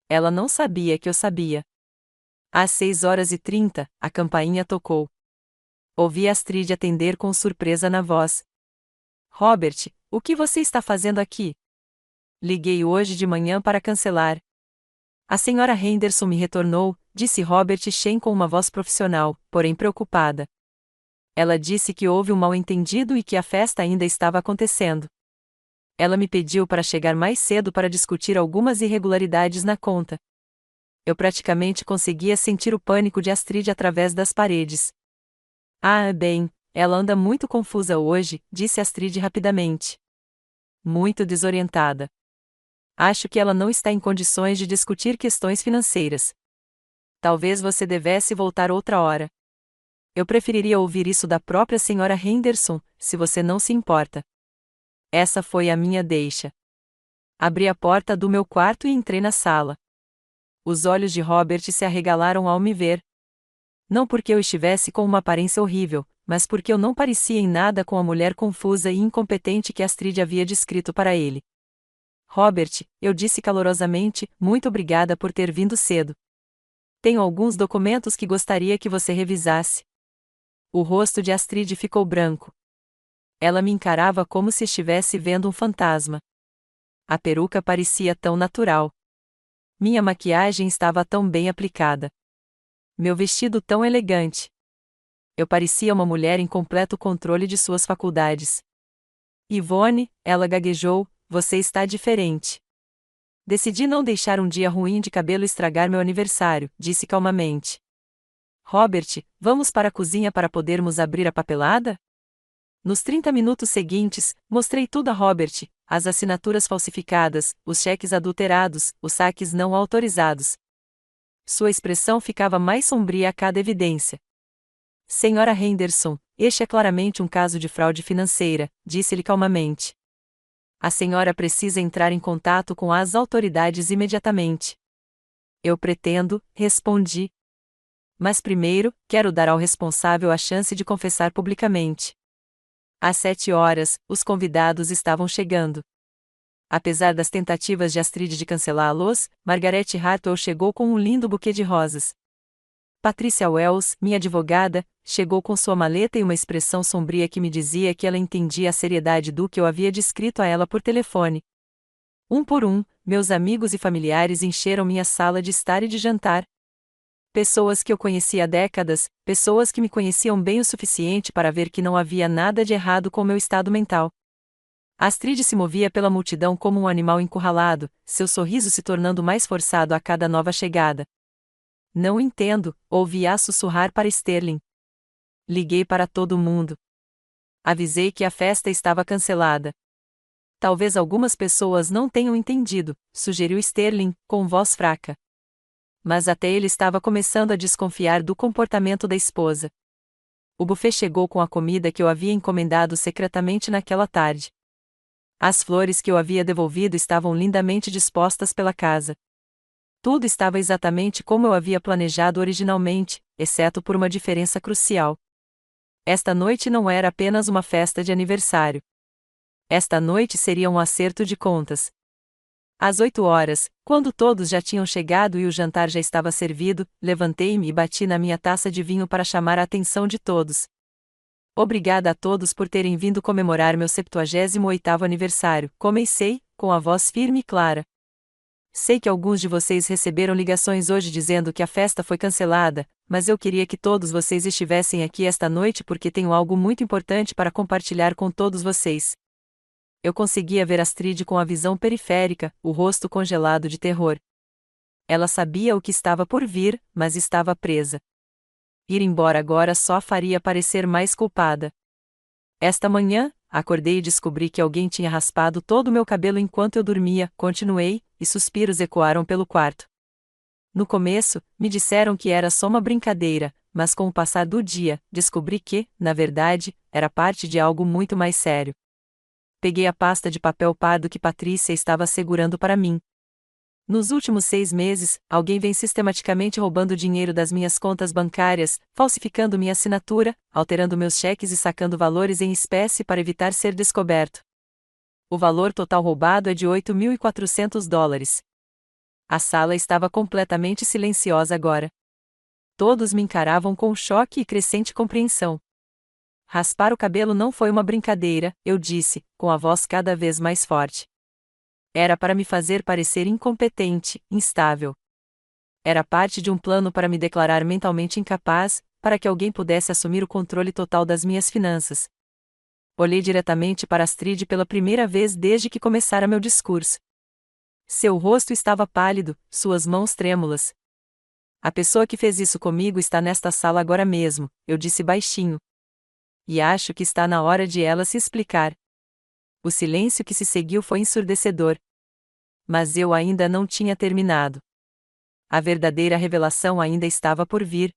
Ela não sabia que eu sabia. Às 6h30, a campainha tocou. Ouvi Astrid atender com surpresa na voz. Robert, o que você está fazendo aqui? Liguei hoje de manhã para cancelar. A senhora Henderson me retornou, disse Robert Shen com uma voz profissional, porém preocupada. Ela disse que houve um mal-entendido e que a festa ainda estava acontecendo. Ela me pediu para chegar mais cedo para discutir algumas irregularidades na conta. Eu praticamente conseguia sentir o pânico de Astrid através das paredes. Ah, bem, ela anda muito confusa hoje, disse Astrid rapidamente. Muito desorientada. Acho que ela não está em condições de discutir questões financeiras. Talvez você devesse voltar outra hora. Eu preferiria ouvir isso da própria senhora Henderson, se você não se importa. Essa foi a minha deixa. Abri a porta do meu quarto e entrei na sala. Os olhos de Robert se arregalaram ao me ver. Não porque eu estivesse com uma aparência horrível, mas porque eu não parecia em nada com a mulher confusa e incompetente que Astrid havia descrito para ele. Robert, eu disse calorosamente, muito obrigada por ter vindo cedo. Tenho alguns documentos que gostaria que você revisasse. O rosto de Astrid ficou branco. Ela me encarava como se estivesse vendo um fantasma. A peruca parecia tão natural. Minha maquiagem estava tão bem aplicada. Meu vestido tão elegante. Eu parecia uma mulher em completo controle de suas faculdades. Yvonne, ela gaguejou, você está diferente. Decidi não deixar um dia ruim de cabelo estragar meu aniversário, disse calmamente. Robert, vamos para a cozinha para podermos abrir a papelada? Nos 30 minutos seguintes, mostrei tudo a Robert, as assinaturas falsificadas, os cheques adulterados, os saques não autorizados. Sua expressão ficava mais sombria a cada evidência. Senhora Henderson, este é claramente um caso de fraude financeira, disse-lhe calmamente. A senhora precisa entrar em contato com as autoridades imediatamente. Eu pretendo, respondi. Mas primeiro, quero dar ao responsável a chance de confessar publicamente. Às 7h, os convidados estavam chegando. Apesar das tentativas de Astrid de cancelá-los, Margaret Hartwell chegou com um lindo buquê de rosas. Patricia Wells, minha advogada, chegou com sua maleta e uma expressão sombria que me dizia que ela entendia a seriedade do que eu havia descrito a ela por telefone. Um por um, meus amigos e familiares encheram minha sala de estar e de jantar. Pessoas que eu conhecia há décadas, pessoas que me conheciam bem o suficiente para ver que não havia nada de errado com meu estado mental. Astrid se movia pela multidão como um animal encurralado, seu sorriso se tornando mais forçado a cada nova chegada. Não entendo, ouvi-a sussurrar para Sterling. Liguei para todo mundo. Avisei que a festa estava cancelada. Talvez algumas pessoas não tenham entendido, sugeriu Sterling, com voz fraca. Mas até ele estava começando a desconfiar do comportamento da esposa. O buffet chegou com a comida que eu havia encomendado secretamente naquela tarde. As flores que eu havia devolvido estavam lindamente dispostas pela casa. Tudo estava exatamente como eu havia planejado originalmente, exceto por uma diferença crucial. Esta noite não era apenas uma festa de aniversário. Esta noite seria um acerto de contas. Às 8h, quando todos já tinham chegado e o jantar já estava servido, levantei-me e bati na minha taça de vinho para chamar a atenção de todos. Obrigada a todos por terem vindo comemorar meu 78º aniversário, comecei, com a voz firme e clara. Sei que alguns de vocês receberam ligações hoje dizendo que a festa foi cancelada, mas eu queria que todos vocês estivessem aqui esta noite porque tenho algo muito importante para compartilhar com todos vocês. Eu conseguia ver Astrid com a visão periférica, o rosto congelado de terror. Ela sabia o que estava por vir, mas estava presa. Ir embora agora só a faria parecer mais culpada. Esta manhã, acordei e descobri que alguém tinha raspado todo o meu cabelo enquanto eu dormia, continuei, e suspiros ecoaram pelo quarto. No começo, me disseram que era só uma brincadeira, mas com o passar do dia, descobri que, na verdade, era parte de algo muito mais sério. Peguei a pasta de papel pardo que Patrícia estava segurando para mim. Nos últimos 6 meses, alguém vem sistematicamente roubando dinheiro das minhas contas bancárias, falsificando minha assinatura, alterando meus cheques e sacando valores em espécie para evitar ser descoberto. O valor total roubado é de $8.400. A sala estava completamente silenciosa agora. Todos me encaravam com choque e crescente compreensão. Raspar o cabelo não foi uma brincadeira, eu disse, com a voz cada vez mais forte. Era para me fazer parecer incompetente, instável. Era parte de um plano para me declarar mentalmente incapaz, para que alguém pudesse assumir o controle total das minhas finanças. Olhei diretamente para Astrid pela primeira vez desde que começara meu discurso. Seu rosto estava pálido, suas mãos trêmulas. A pessoa que fez isso comigo está nesta sala agora mesmo, eu disse baixinho. E acho que está na hora de ela se explicar. O silêncio que se seguiu foi ensurdecedor. Mas eu ainda não tinha terminado. A verdadeira revelação ainda estava por vir.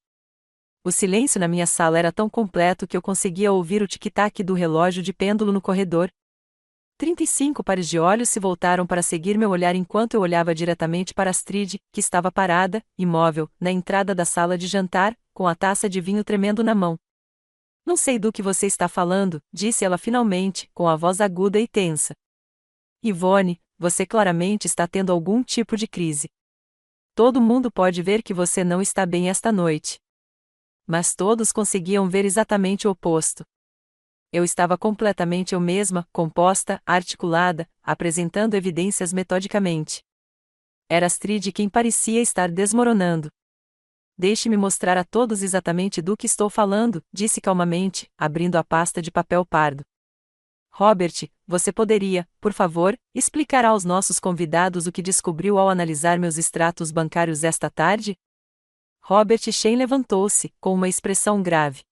O silêncio na minha sala era tão completo que eu conseguia ouvir o tic-tac do relógio de pêndulo no corredor. 35 pares de olhos se voltaram para seguir meu olhar enquanto eu olhava diretamente para Astrid, que estava parada, imóvel, na entrada da sala de jantar, com a taça de vinho tremendo na mão. Não sei do que você está falando, disse ela finalmente, com a voz aguda e tensa. Yvonne, você claramente está tendo algum tipo de crise. Todo mundo pode ver que você não está bem esta noite. Mas todos conseguiam ver exatamente o oposto. Eu estava completamente eu mesma, composta, articulada, apresentando evidências metodicamente. Era Astrid quem parecia estar desmoronando. Deixe-me mostrar a todos exatamente do que estou falando, disse calmamente, abrindo a pasta de papel pardo. Robert, você poderia, por favor, explicar aos nossos convidados o que descobriu ao analisar meus extratos bancários esta tarde? Robert Shein levantou-se, com uma expressão grave.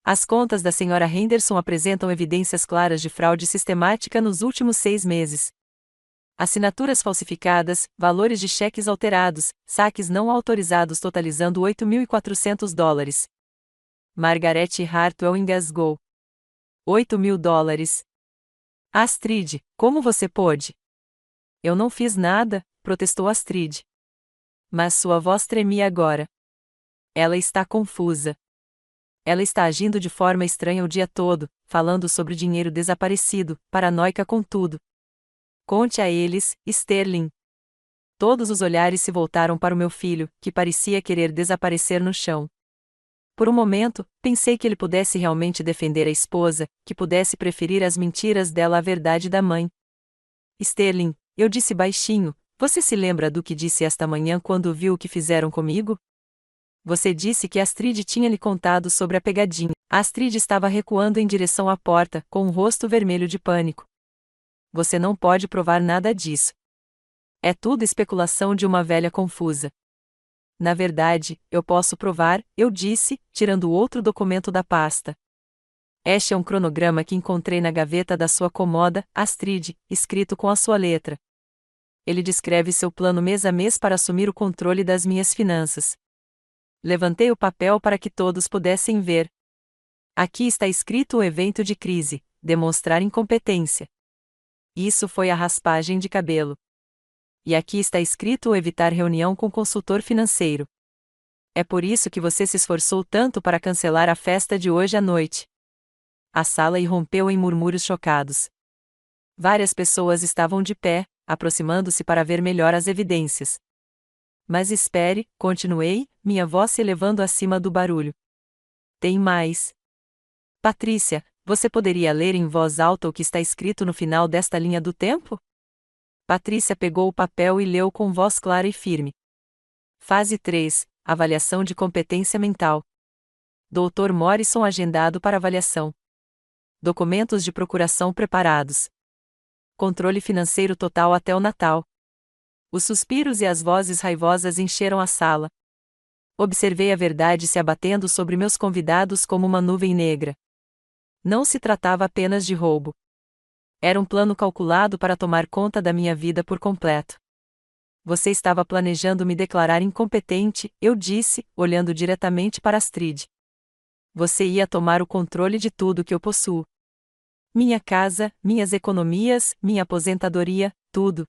As contas da Sra. Henderson apresentam evidências claras de fraude sistemática nos últimos 6 meses. Assinaturas falsificadas, valores de cheques alterados, saques não autorizados totalizando $8.400. Margaret Hartwell engasgou. $8.000. Astrid, como você pôde? Eu não fiz nada, protestou Astrid. Mas sua voz tremia agora. Ela está confusa. Ela está agindo de forma estranha o dia todo, falando sobre dinheiro desaparecido, paranoica com tudo. Conte a eles, Sterling. Todos os olhares se voltaram para o meu filho, que parecia querer desaparecer no chão. Por um momento, pensei que ele pudesse realmente defender a esposa, que pudesse preferir as mentiras dela à verdade da mãe. Sterling, eu disse baixinho, você se lembra do que disse esta manhã quando viu o que fizeram comigo? Você disse que Astrid tinha lhe contado sobre a pegadinha. Astrid estava recuando em direção à porta, com o rosto vermelho de pânico. Você não pode provar nada disso. É tudo especulação de uma velha confusa. Na verdade, eu posso provar, eu disse, tirando outro documento da pasta. Este é um cronograma que encontrei na gaveta da sua cômoda, Astrid, escrito com a sua letra. Ele descreve seu plano mês a mês para assumir o controle das minhas finanças. Levantei o papel para que todos pudessem ver. Aqui está escrito o evento de crise, demonstrar incompetência. Isso foi a raspagem de cabelo. E aqui está escrito o evitar reunião com consultor financeiro. É por isso que você se esforçou tanto para cancelar a festa de hoje à noite. A sala irrompeu em murmúrios chocados. Várias pessoas estavam de pé, aproximando-se para ver melhor as evidências. Mas espere, continuei, minha voz se elevando acima do barulho. Tem mais. Patrícia, você poderia ler em voz alta o que está escrito no final desta linha do tempo? Patrícia pegou o papel e leu com voz clara e firme. Fase 3, avaliação de competência mental. Dr. Morrison agendado para avaliação. Documentos de procuração preparados. controle financeiro total até o Natal. Os suspiros e as vozes raivosas encheram a sala. Observei a verdade se abatendo sobre meus convidados como uma nuvem negra. Não se tratava apenas de roubo. Era um plano calculado para tomar conta da minha vida por completo. Você estava planejando me declarar incompetente, eu disse, olhando diretamente para Astrid. Você ia tomar o controle de tudo que eu possuo. Minha casa, minhas economias, minha aposentadoria, tudo.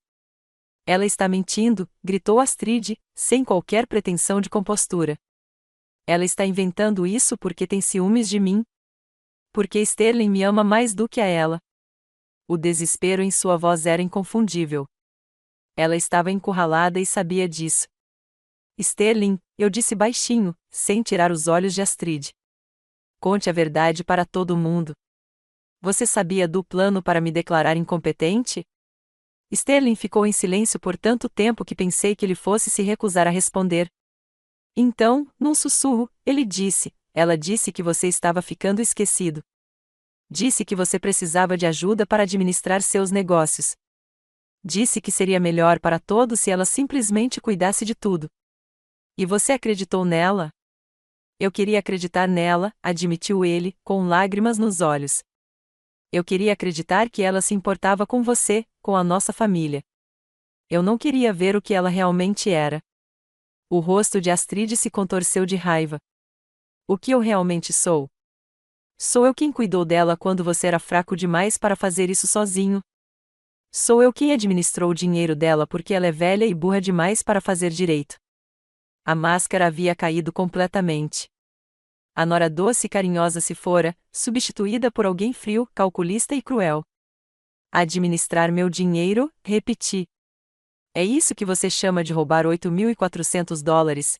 Ela está mentindo, gritou Astrid, sem qualquer pretensão de compostura. Ela está inventando isso porque tem ciúmes de mim. Porque Sterling me ama mais do que a ela. O desespero em sua voz era inconfundível. Ela estava encurralada e sabia disso. Sterling, eu disse baixinho, sem tirar os olhos de Astrid. Conte a verdade para todo mundo. Você sabia do plano para me declarar incompetente? Sterling ficou em silêncio por tanto tempo que pensei que ele fosse se recusar a responder. Então, num sussurro, ele disse: ela disse que você estava ficando esquecido. Disse que você precisava de ajuda para administrar seus negócios. Disse que seria melhor para todos se ela simplesmente cuidasse de tudo. E você acreditou nela? Eu queria acreditar nela, admitiu ele, com lágrimas nos olhos. Eu queria acreditar que ela se importava com você, com a nossa família. Eu não queria ver o que ela realmente era. O rosto de Astrid se contorceu de raiva. O que eu realmente sou? Sou eu quem cuidou dela quando você era fraco demais para fazer isso sozinho. Sou eu quem administrou o dinheiro dela porque ela é velha e burra demais para fazer direito. A máscara havia caído completamente. A nora doce e carinhosa se fora, substituída por alguém frio, calculista e cruel. Administrar meu dinheiro, repeti. É isso que você chama de roubar $8.400?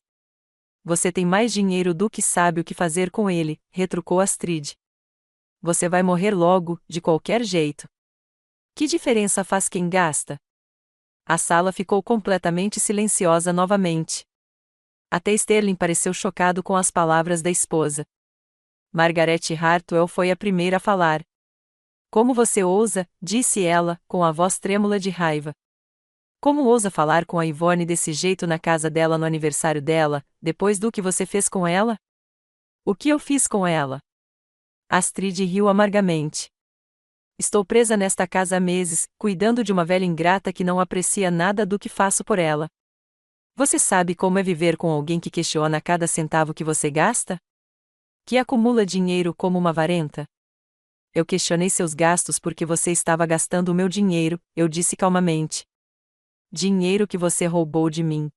Você tem mais dinheiro do que sabe o que fazer com ele, retrucou Astrid. Você vai morrer logo, de qualquer jeito. Que diferença faz quem gasta? A sala ficou completamente silenciosa novamente. Até Sterling pareceu chocado com as palavras da esposa. Margaret Hartwell foi a primeira a falar. Como você ousa, disse ela, com a voz trêmula de raiva. Como ousa falar com a Yvonne desse jeito na casa dela no aniversário dela, depois do que você fez com ela? O que eu fiz com ela? Astrid riu amargamente. Estou presa nesta casa há meses, cuidando de uma velha ingrata que não aprecia nada do que faço por ela. Você sabe como é viver com alguém que questiona cada centavo que você gasta? Que acumula dinheiro como uma avarenta? Eu questionei seus gastos porque você estava gastando o meu dinheiro, eu disse calmamente. Dinheiro que você roubou de mim.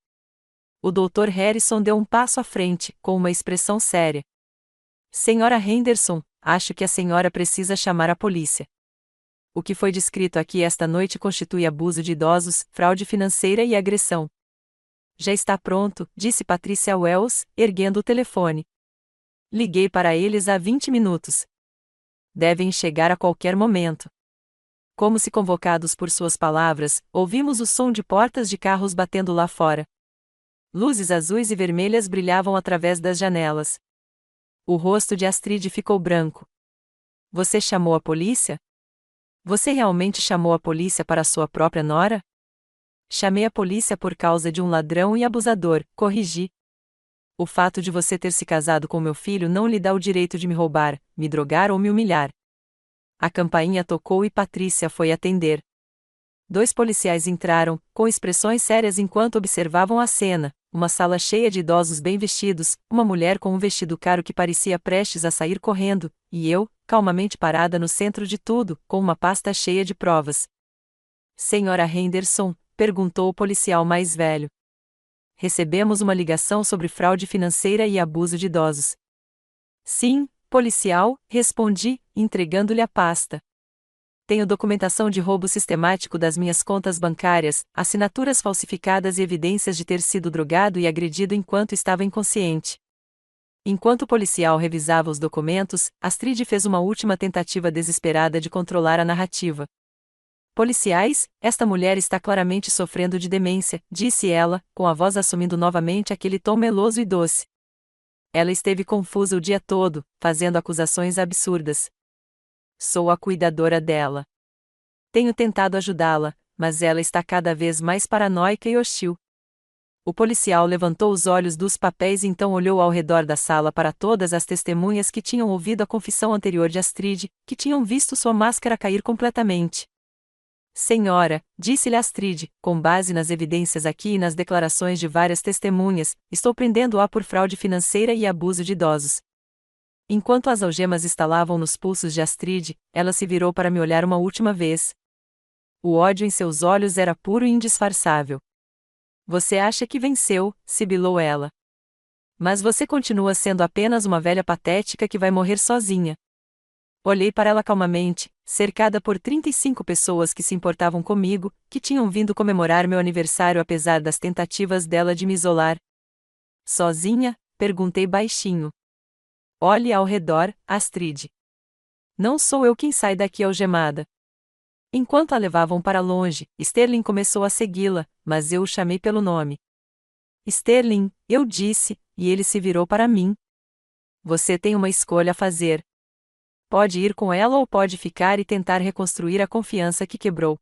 O Dr. Harrison deu um passo à frente, com uma expressão séria. Senhora Henderson, acho que a senhora precisa chamar a polícia. O que foi descrito aqui esta noite constitui abuso de idosos, fraude financeira e agressão. Já está pronto, disse Patricia Wells, erguendo o telefone. Liguei para eles há 20 minutos. Devem chegar a qualquer momento. Como se convocados por suas palavras, ouvimos o som de portas de carros batendo lá fora. Luzes azuis e vermelhas brilhavam através das janelas. O rosto de Astrid ficou branco. Você chamou a polícia? Você realmente chamou a polícia para sua própria nora? Chamei a polícia por causa de um ladrão e abusador, corrigi. O fato de você ter se casado com meu filho não lhe dá o direito de me roubar, me drogar ou me humilhar. A campainha tocou e Patrícia foi atender. 2 policiais entraram, com expressões sérias enquanto observavam a cena, uma sala cheia de idosos bem vestidos, uma mulher com um vestido caro que parecia prestes a sair correndo, e eu, calmamente parada no centro de tudo, com uma pasta cheia de provas. Senhora Henderson, perguntou o policial mais velho. Recebemos uma ligação sobre fraude financeira e abuso de idosos. Sim, policial, respondi, entregando-lhe a pasta. Tenho documentação de roubo sistemático das minhas contas bancárias, assinaturas falsificadas e evidências de ter sido drogado e agredido enquanto estava inconsciente. Enquanto o policial revisava os documentos, Astrid fez uma última tentativa desesperada de controlar a narrativa. Policiais, esta mulher está claramente sofrendo de demência, disse ela, com a voz assumindo novamente aquele tom meloso e doce. Ela esteve confusa o dia todo, fazendo acusações absurdas. Sou a cuidadora dela. Tenho tentado ajudá-la, mas ela está cada vez mais paranoica e hostil. O policial levantou os olhos dos papéis e então olhou ao redor da sala para todas as testemunhas que tinham ouvido a confissão anterior de Astrid, que tinham visto sua máscara cair completamente. Senhora, disse-lhe Astrid, com base nas evidências aqui e nas declarações de várias testemunhas, estou prendendo-a por fraude financeira e abuso de idosos. Enquanto as algemas estalavam nos pulsos de Astrid, ela se virou para me olhar uma última vez. O ódio em seus olhos era puro e indisfarçável. Você acha que venceu, sibilou ela. Mas você continua sendo apenas uma velha patética que vai morrer sozinha. Olhei para ela calmamente, cercada por 35 pessoas que se importavam comigo, que tinham vindo comemorar meu aniversário apesar das tentativas dela de me isolar. Sozinha? Perguntei baixinho. Olhe ao redor, Astrid. Não sou eu quem sai daqui algemada. Enquanto a levavam para longe, Sterling começou a segui-la, mas eu o chamei pelo nome. Sterling, eu disse, e ele se virou para mim. Você tem uma escolha a fazer. Pode ir com ela ou pode ficar e tentar reconstruir a confiança que quebrou.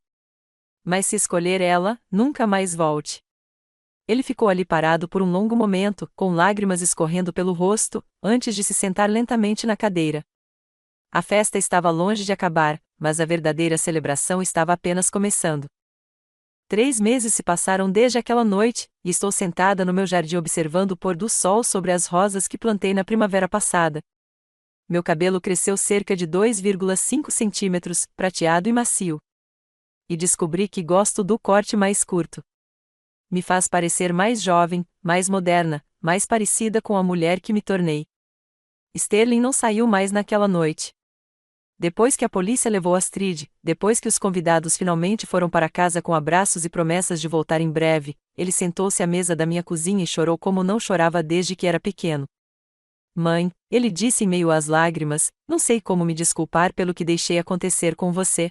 Mas se escolher ela, nunca mais volte. Ele ficou ali parado por um longo momento, com lágrimas escorrendo pelo rosto, antes de se sentar lentamente na cadeira. A festa estava longe de acabar, mas a verdadeira celebração estava apenas começando. 3 meses se passaram desde aquela noite, e estou sentada no meu jardim observando o pôr do sol sobre as rosas que plantei na primavera passada. Meu cabelo cresceu cerca de 2,5 centímetros, prateado e macio. E descobri que gosto do corte mais curto. Me faz parecer mais jovem, mais moderna, mais parecida com a mulher que me tornei. Sterling não saiu mais naquela noite. Depois que a polícia levou Astrid, depois que os convidados finalmente foram para casa com abraços e promessas de voltar em breve, ele sentou-se à mesa da minha cozinha e chorou como não chorava desde que era pequeno. Mãe, ele disse em meio às lágrimas, não sei como me desculpar pelo que deixei acontecer com você.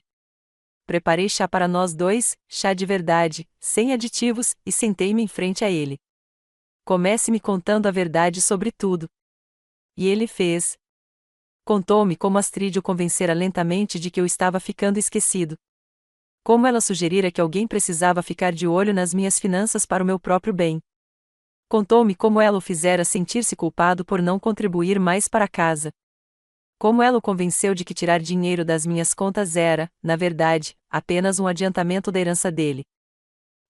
Preparei chá para nós dois, chá de verdade, sem aditivos, e sentei-me em frente a ele. Comece me contando a verdade sobre tudo. E ele fez. Contou-me como Astrid o convencera lentamente de que eu estava ficando esquecido. Como ela sugerira que alguém precisava ficar de olho nas minhas finanças para o meu próprio bem. Contou-me como ela o fizera sentir-se culpado por não contribuir mais para a casa. Como ela o convenceu de que tirar dinheiro das minhas contas era, na verdade, apenas um adiantamento da herança dele.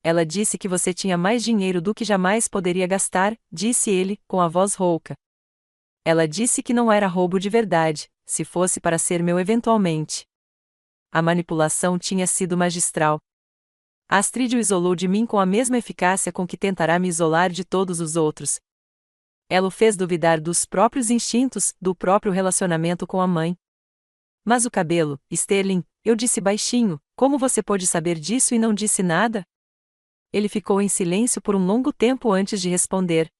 Ela disse que você tinha mais dinheiro do que jamais poderia gastar, disse ele, com a voz rouca. Ela disse que não era roubo de verdade, se fosse para ser meu eventualmente. A manipulação tinha sido magistral. Astrid o isolou de mim com a mesma eficácia com que tentará me isolar de todos os outros. Ela o fez duvidar dos próprios instintos, do próprio relacionamento com a mãe. Mas o cabelo, Sterling, eu disse baixinho, como você pôde saber disso e não disse nada? Ele ficou em silêncio por um longo tempo antes de responder.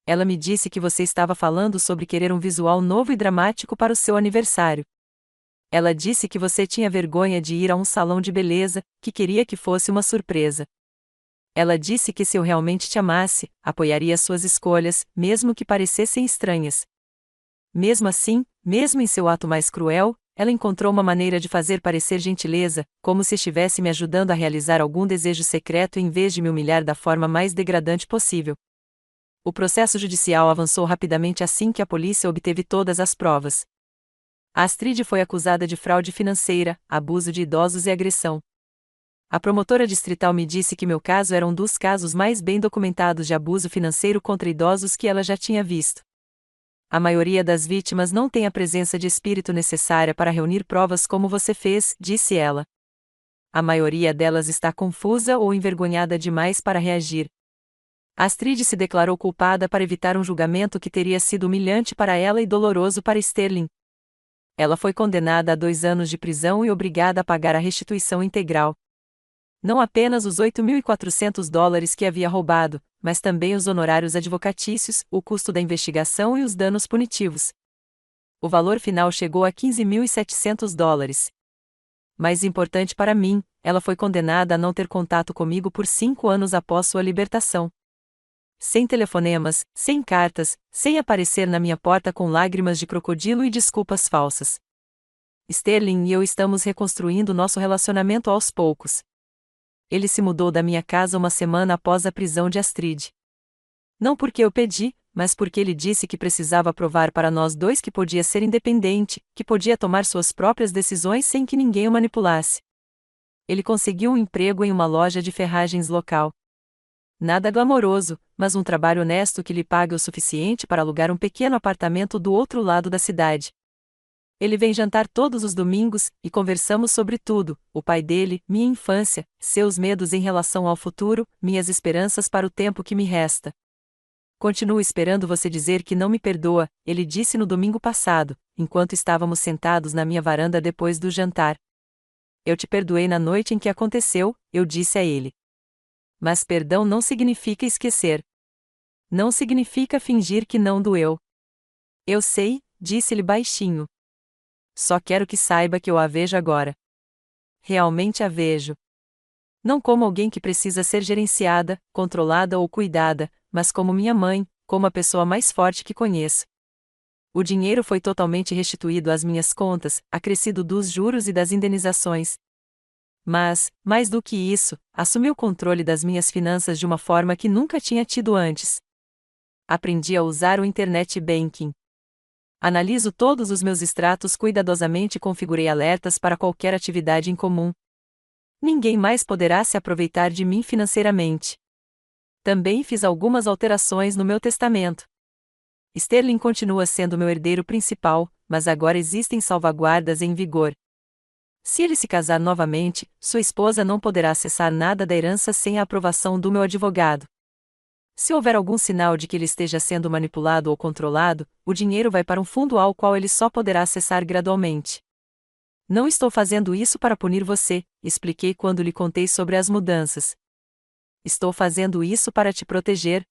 Ela me disse que você estava falando sobre querer um visual novo e dramático para o seu aniversário. Ela disse que você tinha vergonha de ir a um salão de beleza, que queria que fosse uma surpresa. Ela disse que se eu realmente te amasse, apoiaria suas escolhas, mesmo que parecessem estranhas. Mesmo assim, mesmo em seu ato mais cruel, ela encontrou uma maneira de fazer parecer gentileza, como se estivesse me ajudando a realizar algum desejo secreto em vez de me humilhar da forma mais degradante possível. O processo judicial avançou rapidamente assim que a polícia obteve todas as provas. A Astrid foi acusada de fraude financeira, abuso de idosos e agressão. A promotora distrital me disse que meu caso era um dos casos mais bem documentados de abuso financeiro contra idosos que ela já tinha visto. A maioria das vítimas não tem a presença de espírito necessária para reunir provas como você fez, disse ela. A maioria delas está confusa ou envergonhada demais para reagir. Astrid se declarou culpada para evitar um julgamento que teria sido humilhante para ela e doloroso para Sterling. Ela foi condenada a 2 anos de prisão e obrigada a pagar a restituição integral. Não apenas os $8.400 que havia roubado, mas também os honorários advocatícios, o custo da investigação e os danos punitivos. O valor final chegou a $15.700. Mais importante para mim, ela foi condenada a não ter contato comigo por 5 anos após sua libertação. Sem telefonemas, sem cartas, sem aparecer na minha porta com lágrimas de crocodilo e desculpas falsas. Sterling e eu estamos reconstruindo nosso relacionamento aos poucos. Ele se mudou da minha casa uma semana após a prisão de Astrid. Não porque eu pedi, mas porque ele disse que precisava provar para nós dois que podia ser independente, que podia tomar suas próprias decisões sem que ninguém o manipulasse. Ele conseguiu um emprego em uma loja de ferragens local. Nada glamouroso, mas um trabalho honesto que lhe paga o suficiente para alugar um pequeno apartamento do outro lado da cidade. Ele vem jantar todos os domingos, e conversamos sobre tudo: o pai dele, minha infância, seus medos em relação ao futuro, minhas esperanças para o tempo que me resta. Continuo esperando você dizer que não me perdoa, ele disse no domingo passado, enquanto estávamos sentados na minha varanda depois do jantar. Eu te perdoei na noite em que aconteceu, eu disse a ele. Mas perdão não significa esquecer. Não significa fingir que não doeu. Eu sei, disse-lhe baixinho. Só quero que saiba que eu a vejo agora. Realmente a vejo. Não como alguém que precisa ser gerenciada, controlada ou cuidada, mas como minha mãe, como a pessoa mais forte que conheço. O dinheiro foi totalmente restituído às minhas contas, acrescido dos juros e das indenizações. Mas, mais do que isso, assumi o controle das minhas finanças de uma forma que nunca tinha tido antes. Aprendi a usar o Internet Banking. Analiso todos os meus extratos cuidadosamente e configurei alertas para qualquer atividade em comum. Ninguém mais poderá se aproveitar de mim financeiramente. Também fiz algumas alterações no meu testamento. Sterling continua sendo meu herdeiro principal, mas agora existem salvaguardas em vigor. Se ele se casar novamente, sua esposa não poderá acessar nada da herança sem a aprovação do meu advogado. Se houver algum sinal de que ele esteja sendo manipulado ou controlado, o dinheiro vai para um fundo ao qual ele só poderá acessar gradualmente. Não estou fazendo isso para punir você, expliquei quando lhe contei sobre as mudanças. Estou fazendo isso para te proteger.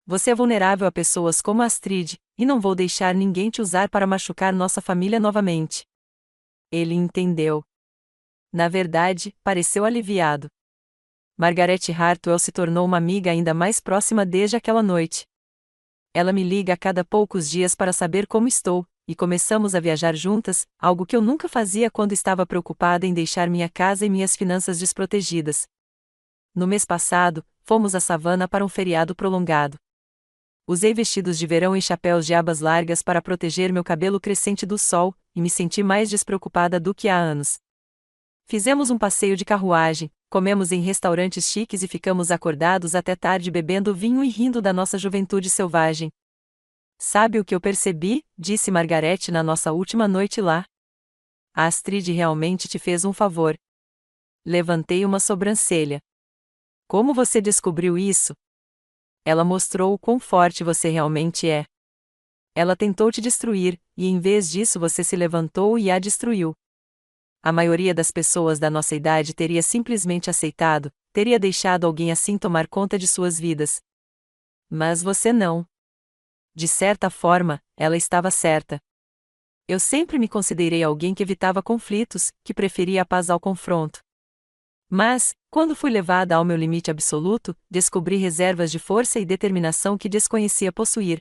Você é vulnerável a pessoas como Astrid, e não vou deixar ninguém te usar para machucar nossa família novamente. Ele entendeu. Na verdade, pareceu aliviado. Margaret Hartwell se tornou uma amiga ainda mais próxima desde aquela noite. Ela me liga a cada poucos dias para saber como estou, e começamos a viajar juntas, algo que eu nunca fazia quando estava preocupada em deixar minha casa e minhas finanças desprotegidas. No mês passado, fomos à savana para um feriado prolongado. Usei vestidos de verão e chapéus de abas largas para proteger meu cabelo crescente do sol, e me senti mais despreocupada do que há anos. Fizemos um passeio de carruagem, comemos em restaurantes chiques e ficamos acordados até tarde bebendo vinho e rindo da nossa juventude selvagem. Sabe o que eu percebi? Disse Margaret na nossa última noite lá. A Astrid realmente te fez um favor. Levantei uma sobrancelha. Como você descobriu isso? Ela mostrou o quão forte você realmente é. Ela tentou te destruir, e em vez disso você se levantou e a destruiu. A maioria das pessoas da nossa idade teria simplesmente aceitado, teria deixado alguém assim tomar conta de suas vidas. Mas você não. De certa forma, ela estava certa. Eu sempre me considerei alguém que evitava conflitos, que preferia a paz ao confronto. Mas, quando fui levada ao meu limite absoluto, descobri reservas de força e determinação que desconhecia possuir.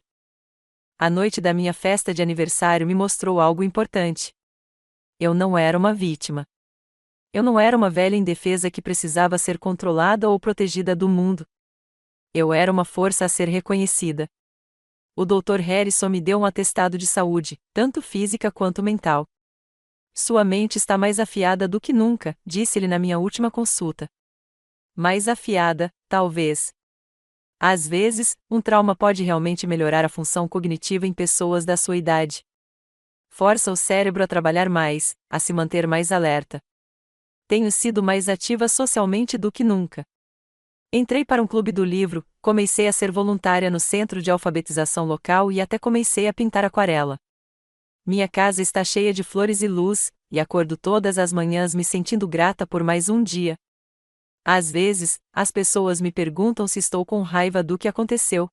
A noite da minha festa de aniversário me mostrou algo importante. Eu não era uma vítima. Eu não era uma velha indefesa que precisava ser controlada ou protegida do mundo. Eu era uma força a ser reconhecida. O Dr. Harrison me deu um atestado de saúde, tanto física quanto mental. Sua mente está mais afiada do que nunca, disse-ele na minha última consulta. Mais afiada, talvez. Às vezes, um trauma pode realmente melhorar a função cognitiva em pessoas da sua idade. Força o cérebro a trabalhar mais, a se manter mais alerta. Tenho sido mais ativa socialmente do que nunca. Entrei para um clube do livro, comecei a ser voluntária no centro de alfabetização local e até comecei a pintar aquarela. Minha casa está cheia de flores e luz, e acordo todas as manhãs me sentindo grata por mais um dia. Às vezes, as pessoas me perguntam se estou com raiva do que aconteceu.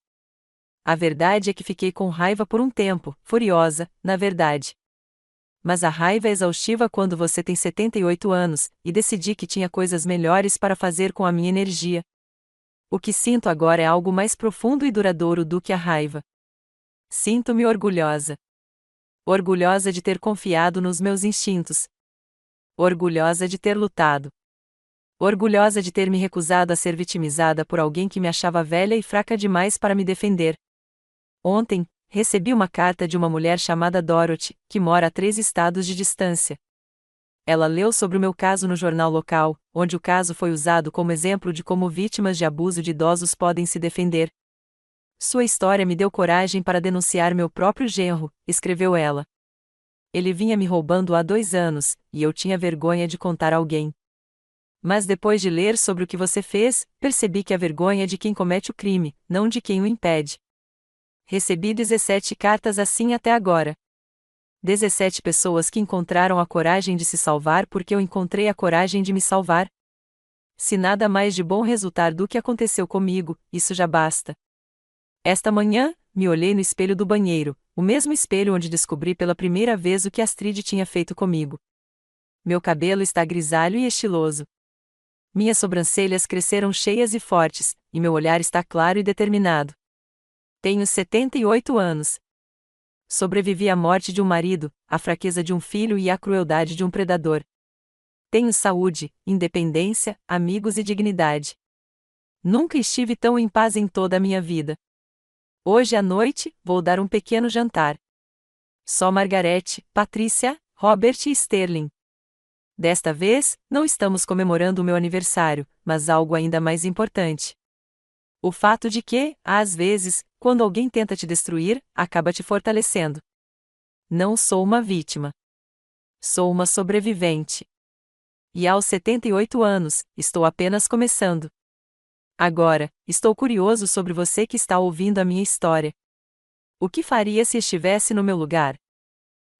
A verdade é que fiquei com raiva por um tempo, furiosa, na verdade. Mas a raiva é exaustiva quando você tem 78 anos, e decidi que tinha coisas melhores para fazer com a minha energia. O que sinto agora é algo mais profundo e duradouro do que a raiva. Sinto-me orgulhosa. Orgulhosa de ter confiado nos meus instintos. Orgulhosa de ter lutado. Orgulhosa de ter me recusado a ser vitimizada por alguém que me achava velha e fraca demais para me defender. Ontem, recebi uma carta de uma mulher chamada Dorothy, que mora a 3 estados de distância. Ela leu sobre o meu caso no jornal local, onde o caso foi usado como exemplo de como vítimas de abuso de idosos podem se defender. Sua história me deu coragem para denunciar meu próprio genro, escreveu ela. Ele vinha me roubando há 2 anos, e eu tinha vergonha de contar a alguém. Mas depois de ler sobre o que você fez, percebi que a vergonha é de quem comete o crime, não de quem o impede. Recebi 17 cartas assim até agora. 17 pessoas que encontraram a coragem de se salvar porque eu encontrei a coragem de me salvar. Se nada mais de bom resultar do que aconteceu comigo, isso já basta. Esta manhã, me olhei no espelho do banheiro, o mesmo espelho onde descobri pela primeira vez o que Astrid tinha feito comigo. Meu cabelo está grisalho e estiloso. Minhas sobrancelhas cresceram cheias e fortes, e meu olhar está claro e determinado. Tenho 78 anos. Sobrevivi à morte de um marido, à fraqueza de um filho e à crueldade de um predador. Tenho saúde, independência, amigos e dignidade. Nunca estive tão em paz em toda a minha vida. Hoje à noite, vou dar um pequeno jantar. Só Margarete, Patrícia, Robert e Sterling. Desta vez, não estamos comemorando o meu aniversário, mas algo ainda mais importante. O fato de que, às vezes, quando alguém tenta te destruir, acaba te fortalecendo. Não sou uma vítima. Sou uma sobrevivente. E aos 78 anos, estou apenas começando. Agora, estou curioso sobre você que está ouvindo a minha história. O que faria se estivesse no meu lugar?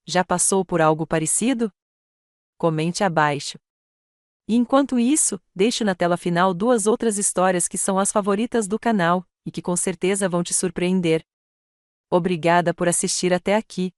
Já passou por algo parecido? Comente abaixo. E enquanto isso, deixo na tela final 2 outras histórias que são as favoritas do canal, e que com certeza vão te surpreender. Obrigada por assistir até aqui.